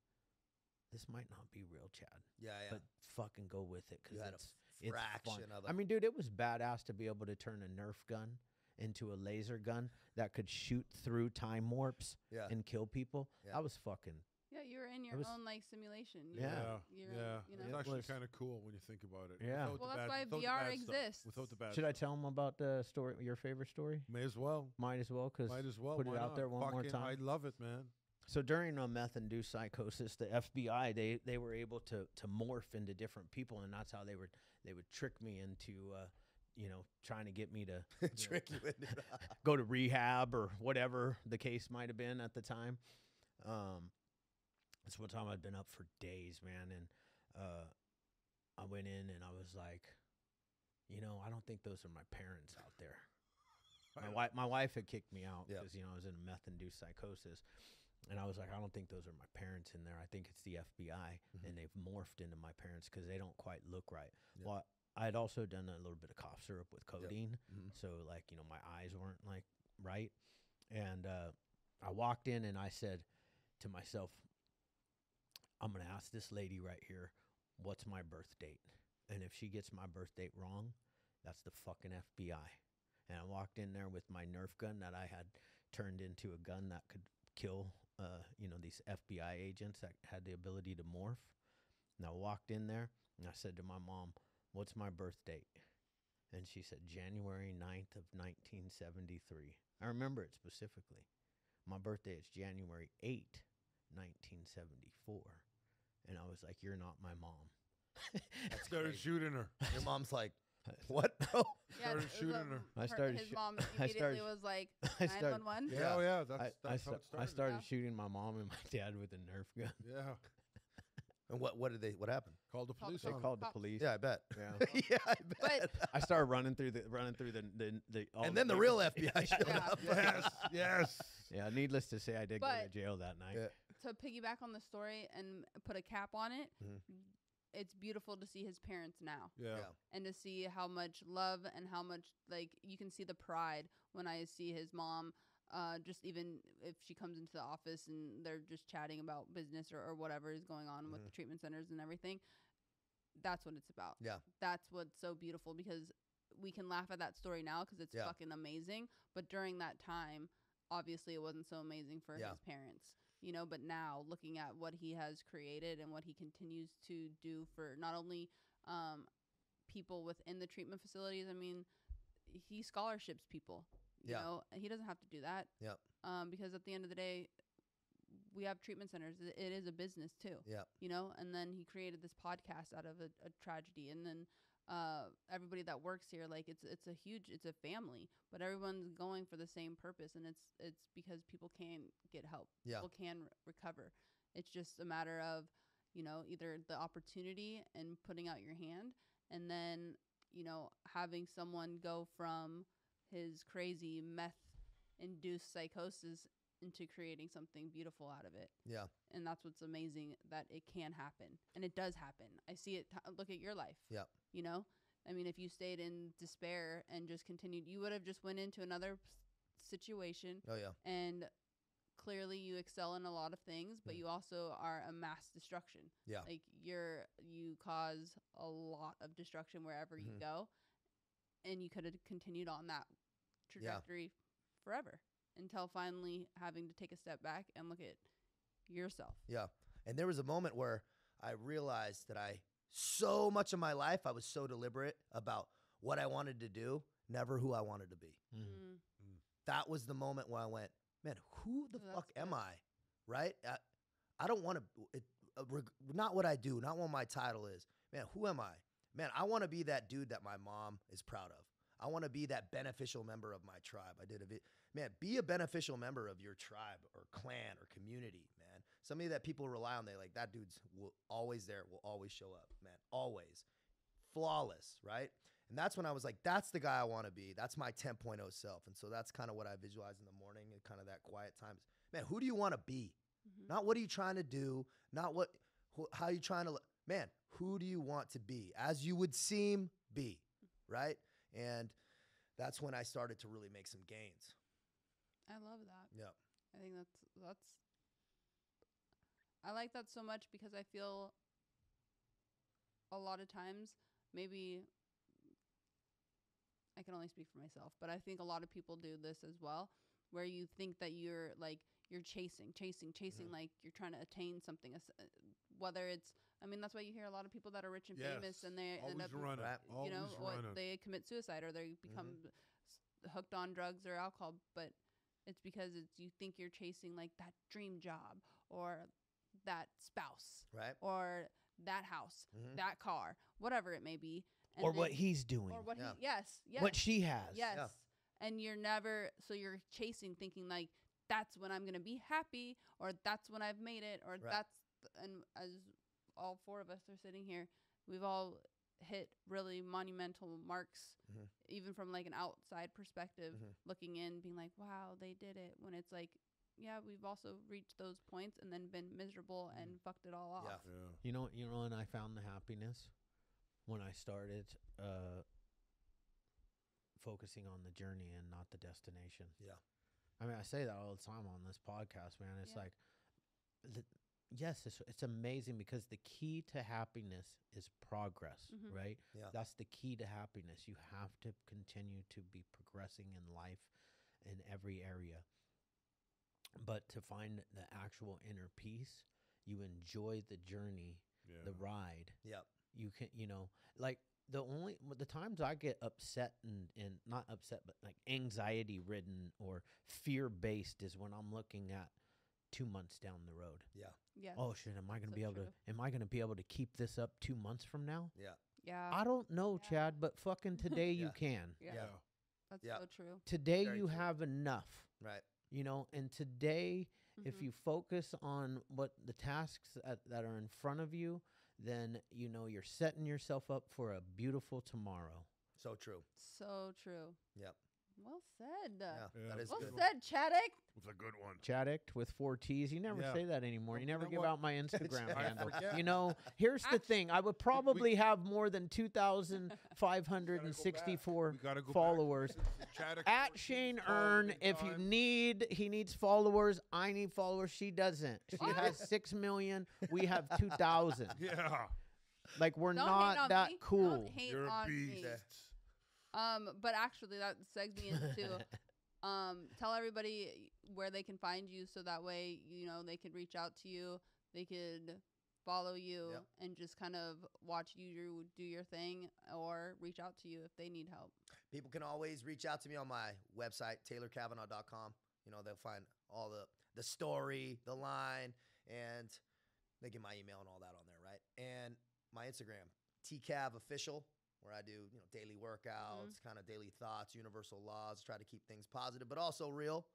this might not be real, Chad, Yeah, yeah. but fucking go with it, because you had it's a fraction fun. of I it. mean, dude, it was badass to be able to turn a Nerf gun into a laser gun that could shoot through time warps Yeah. and kill people. Yeah. That was fucking. Yeah, you were in your was- own simulation. Yeah. You're, Yeah. You know. It's actually was- kind of cool when you think about it. Yeah. Without Well, the that's bad- why without the VR bad stuff. exists. Without the bad Should I stuff. tell them about the story, your favorite story? May as well. Might as well, because Might as well. put it Why out not? there one more Fucking- time. I love it, man. So during a meth-induced psychosis, the FBI they were able to morph into different people, and that's how they would trick me into trying to get me to Trick you into it. go to rehab or whatever the case might have been at the time. That's one time I'd been up for days, man, and I went in and I was like, I don't think those are my parents out there. My wife had kicked me out Yeah. because I was in a meth-induced psychosis, and I was like, I don't think those are my parents in there. I think it's the FBI, and they've morphed into my parents because they don't quite look right. Yeah. Well, I had also done a little bit of cough syrup with codeine, Mhm. so like my eyes weren't like right, and I walked in and I said to myself, I'm gonna ask this lady right here, what's my birth date, and if she gets my birth date wrong, that's the fucking FBI. And I walked in there with my Nerf gun that I had turned into a gun that could kill, these FBI agents that had the ability to morph. And I walked in there and I said to my mom, what's my birth date? And she said, January 9th of 1973. I remember it specifically. My birthday is January 8th, 1974. And I was like, you're not my mom. That's Started crazy. shooting her. Your mom's like, What, bro? Yeah, Started shooting her. I started his shoo- mom I immediately started- was like, I started- 911. Yeah, Yeah. oh yeah, that's how it started. I started Yeah. shooting my mom and my dad with a Nerf gun. Yeah, And what happened? called the Called police the They on him. called the Cops. police. Yeah, I bet. Yeah. Yeah, I bet. I started running through the all And then the real FBI showed Yeah. up. Yes, yes. Yeah, needless to say, I did go to But- jail that night. Yeah. To piggyback on the story and put a cap on it, Mhm. it's beautiful to see his parents now. Yeah. Yeah. And to see how much love and how much, like, you can see the pride when I see his mom, just even if she comes into the office and they're just chatting about business or whatever is going on with the treatment centers and everything. That's what it's about. Yeah. That's what's so beautiful, because we can laugh at that story now because it's Yeah. fucking amazing. But during that time, obviously it wasn't so amazing for Yeah. his parents. You know, but now looking at what he has created and what he continues to do for not only people within the treatment facilities, I mean, he scholarships people. You Yeah. know, and he doesn't have to do that. Yep. Because at the end of the day, we have treatment centers. It is a business too. Yeah. You know, and then he created this podcast out of a tragedy, and then everybody that works here, like it's a family, but everyone's going for the same purpose, and it's because people can get help. Yeah. People can recover. It's just a matter of, you know, either the opportunity and putting out your hand, and then, you know, having someone go from his crazy meth-induced psychosis into creating something beautiful out of it. Yeah. And that's what's amazing, that it can happen, and it does happen. I see it. Look at your life. Yeah. You know, I mean, if you stayed in despair and just continued, you would have just went into another situation, Oh yeah. and clearly you excel in a lot of things, but Mm. you also are a mass destruction. Yeah. Like you cause a lot of destruction wherever you Mhm. go, and you could have continued on that trajectory forever until finally having to take a step back and look at yourself. Yeah. And there was a moment where I realized that so much of my life, I was so deliberate about what I wanted to do, never who I wanted to be. Mm. That was the moment where I went, man, who the Oh, fuck that's am good. I? Right? I don't want to, not what I do, not what my title is. Man, who am I? Man, I want to be that dude that my mom is proud of. I want to be that beneficial member of my tribe. Man, be a beneficial member of your tribe or clan or community, man. Somebody that people rely on. They're like, that dude's always there, will always show up, man. Always. Flawless, right? And that's when I was like, that's the guy I want to be. That's my 10.0 self. And so that's kind of what I visualize in the morning and kind of that quiet time. Man, who do you want to be? Mhm. Not what are you trying to do? Not how you trying to, man, who do you want to be? As you would seem, be, right? And that's when I started to really make some gains. I love that. Yeah. I think that's I like that so much, because I feel a lot of times, maybe I can only speak for myself, but I think a lot of people do this as well, where you think that you're chasing, Mhm. like you're trying to attain something, whether it's, I mean, that's why you hear a lot of people that are rich and famous, and they end always up, running. Right. you know, Always or running. they commit suicide, or they become hooked on drugs or alcohol. But it's because you think you're chasing like that dream job, or that spouse, Right? or that house, Mhm. that car, whatever it may be. And Or then- what he's doing. or what Yeah. yes, What she has. yes. Yeah. And you're chasing, thinking like, that's when I'm going to be happy, or that's when I've made it, or Right. and as all four of us are sitting here, we've all hit really monumental marks, Mhm. even from like an outside perspective, Mhm. looking in, being like, wow, they did it. When it's like, yeah, we've also reached those points and then been miserable and fucked it all Yeah. off. Yeah. You know, and I found the happiness when I started focusing on the journey and not the destination. Yeah. I mean, I say that all the time on this podcast, man. It's Yeah. like, yes, it's amazing, because the key to happiness is progress, Mhm. right? Yeah. That's the key to happiness. You have to continue to be progressing in life in every area. But to find the actual inner peace, you enjoy the journey, Yeah. the ride. Yep. You can, like the times I get upset and not upset, but like anxiety ridden or fear based is when I'm looking at 2 months down the road. Yes. Oh shit, am I going to So be able true. to, am I going to be able to keep this up 2 months from now? Yeah. Yeah. I don't know, Yeah. Chad, but fucking today you Yeah. can. Yeah. Yeah. That's Yeah. so true. Today Very you true. have enough, Right. you know, and today if Mhm. you focus on what the tasks that are in front of you, then you know you're setting yourself up for a beautiful tomorrow. So true. So true. Yep. Well said. Yeah. Yeah, That is Well good. said, Chaddick. It's a good one. Chaddick with 4 T's. You never Yeah. say that anymore. Well, You you never know give what? out my Instagram I handle. forget. You know, here's the thing. I would probably have more than 2,564 We gotta go followers. Chaddick At 14 Shane call Earn, in if you time. he needs followers. I need followers. She doesn't. She has 6 million. We have 2,000. Yeah. Like we're Don't hate not on that me. cool. Don't hate You're a on beast. me. But actually, that segs me into tell everybody where they can find you, so that way they could reach out to you, they could follow you, Yep. and just kind of watch you do your thing, or reach out to you if they need help. People can always reach out to me on my website, taylorcavanaugh.com. They'll find all the story, the line, and they get my email and all that on there, right? And my Instagram, tcavofficial, where I do daily workouts, kind of daily thoughts, universal laws, try to keep things positive, but also real.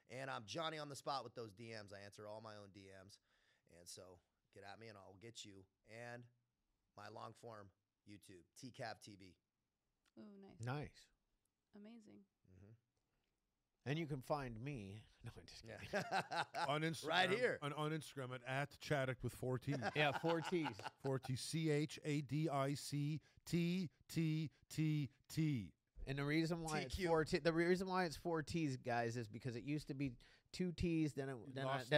And I'm Johnny on the spot with those DMs. I answer all my own DMs. And so get at me and I'll get you. And my long form YouTube, TCavTV. Oh, nice. Nice. Amazing. Mm-hmm. And you can find me. No, I'm just kidding. Yeah. On Instagram. Right here. On Instagram at Chaddick with 4 T's. Yeah, 4 T's. 4 T CHADICTTT. And the reason why it's TQ. 4 T, the reason why it's 4 T's, guys, is because it used to be 2 T's. Then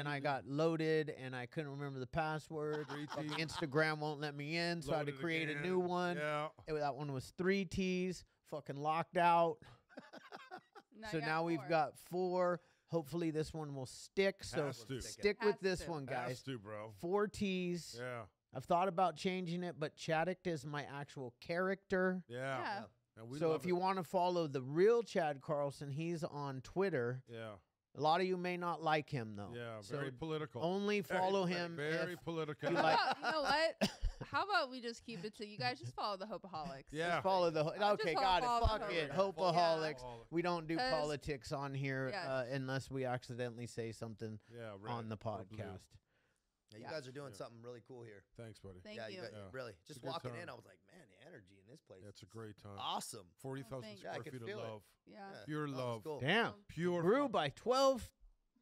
I got loaded and I couldn't remember the password. 3 Fucking T's. Instagram won't let me in, so I had to Loaded create a again. new one. Yeah. That one was 3 T's. Fucking locked out. So now we've got 4. Hopefully this one will stick. So Has to. stick with Has this to. one, Has guys. to, bro. 4 T's. Yeah. I've thought about changing it, but Chaddick is my actual character. Yeah. Yeah. And we So love if you it. want to follow the real Chad Carlson, he's on Twitter. Yeah. A lot of you may not like him though. Yeah. So Very political. only follow him. Very if political. you like- You know what? How about we just keep it to you guys? Just follow the Hopeaholics. Yeah. just follow the. Okay, got it. follow Fuck the it. Hope- Hopeaholics. Yeah. We don't do 'Cause- politics on here Yes. unless we accidentally say something Yeah. Red on the or blue. podcast. Yeah, you Yeah. guys are doing Yeah. something really cool here. Thanks, buddy. Thank yeah, you. guys, Yeah. really. It's a Just good walking time. in, I was like, man, the energy in this place. Yeah, it's a is great time. awesome. 40,000 thanks. Yeah, I square could feet of feel it. love. Yeah. Pure that was love. cool. Damn. Pure Grew fun. by 12,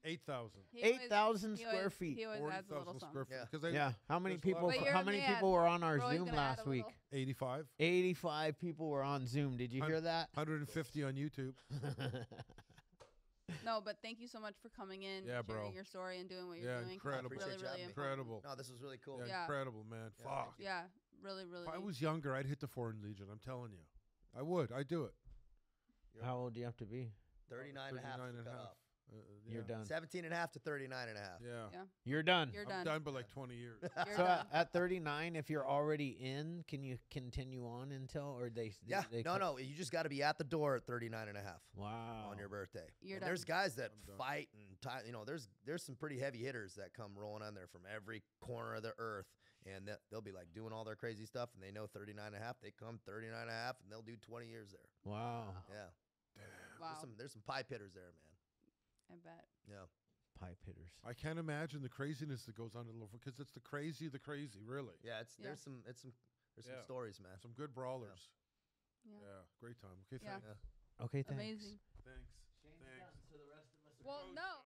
8,000. He always- 8,000 he square always- feet. He always adds a little 40,000 something. square feet. Yeah. 'Cause they- Yeah. How many there's a lot people? of- But you're How many man. people were on our We're always Zoom gonna add last a week? little. 85. 85 people were on Zoom. Did you hear that? 150 on YouTube. No, but thank you so much for coming in, Yeah, bro. sharing your story, and doing what you're Yeah, doing. incredible. Really, Appreciate you really having me. important. Incredible. No, this was really cool. Yeah, Yeah. incredible, man. Yeah, Fuck. thank you. Yeah, really, really. If I was younger, I'd hit the Foreign Legion. I'm telling you. I would. I'd do it. How old do you have to be? 39 and a half. 39 to and a cut half. off. You're done. 17 and a half to 39 and a half. Yeah. Yeah. You're done. You're I'm done. done by like 20 years. You're So done. at 39, if you're already in, can you continue on until, or Yeah. No. You just got to be at the door at 39 and a half Wow. on your birthday. You're And done. there's guys that I'm done. fight and there's some pretty heavy hitters that come rolling on there from every corner of the earth. And they'll be like doing all their crazy stuff, and they know 39 and a half. They come 39 and a half, and they'll do 20 years there. Wow. Yeah. Wow. There's some pipe hitters there, man. I bet. Yeah. Pipe hitters. I can't imagine the craziness that goes on in Liverpool because it's the crazy, really. Yeah. Yeah. There's some Yeah. stories, man. Some good brawlers. Yeah. Yeah. Great time. Okay, Yeah. thanks. Yeah. Okay, thanks. Amazing. Thanks. Thanks. So the rest of us Well, no.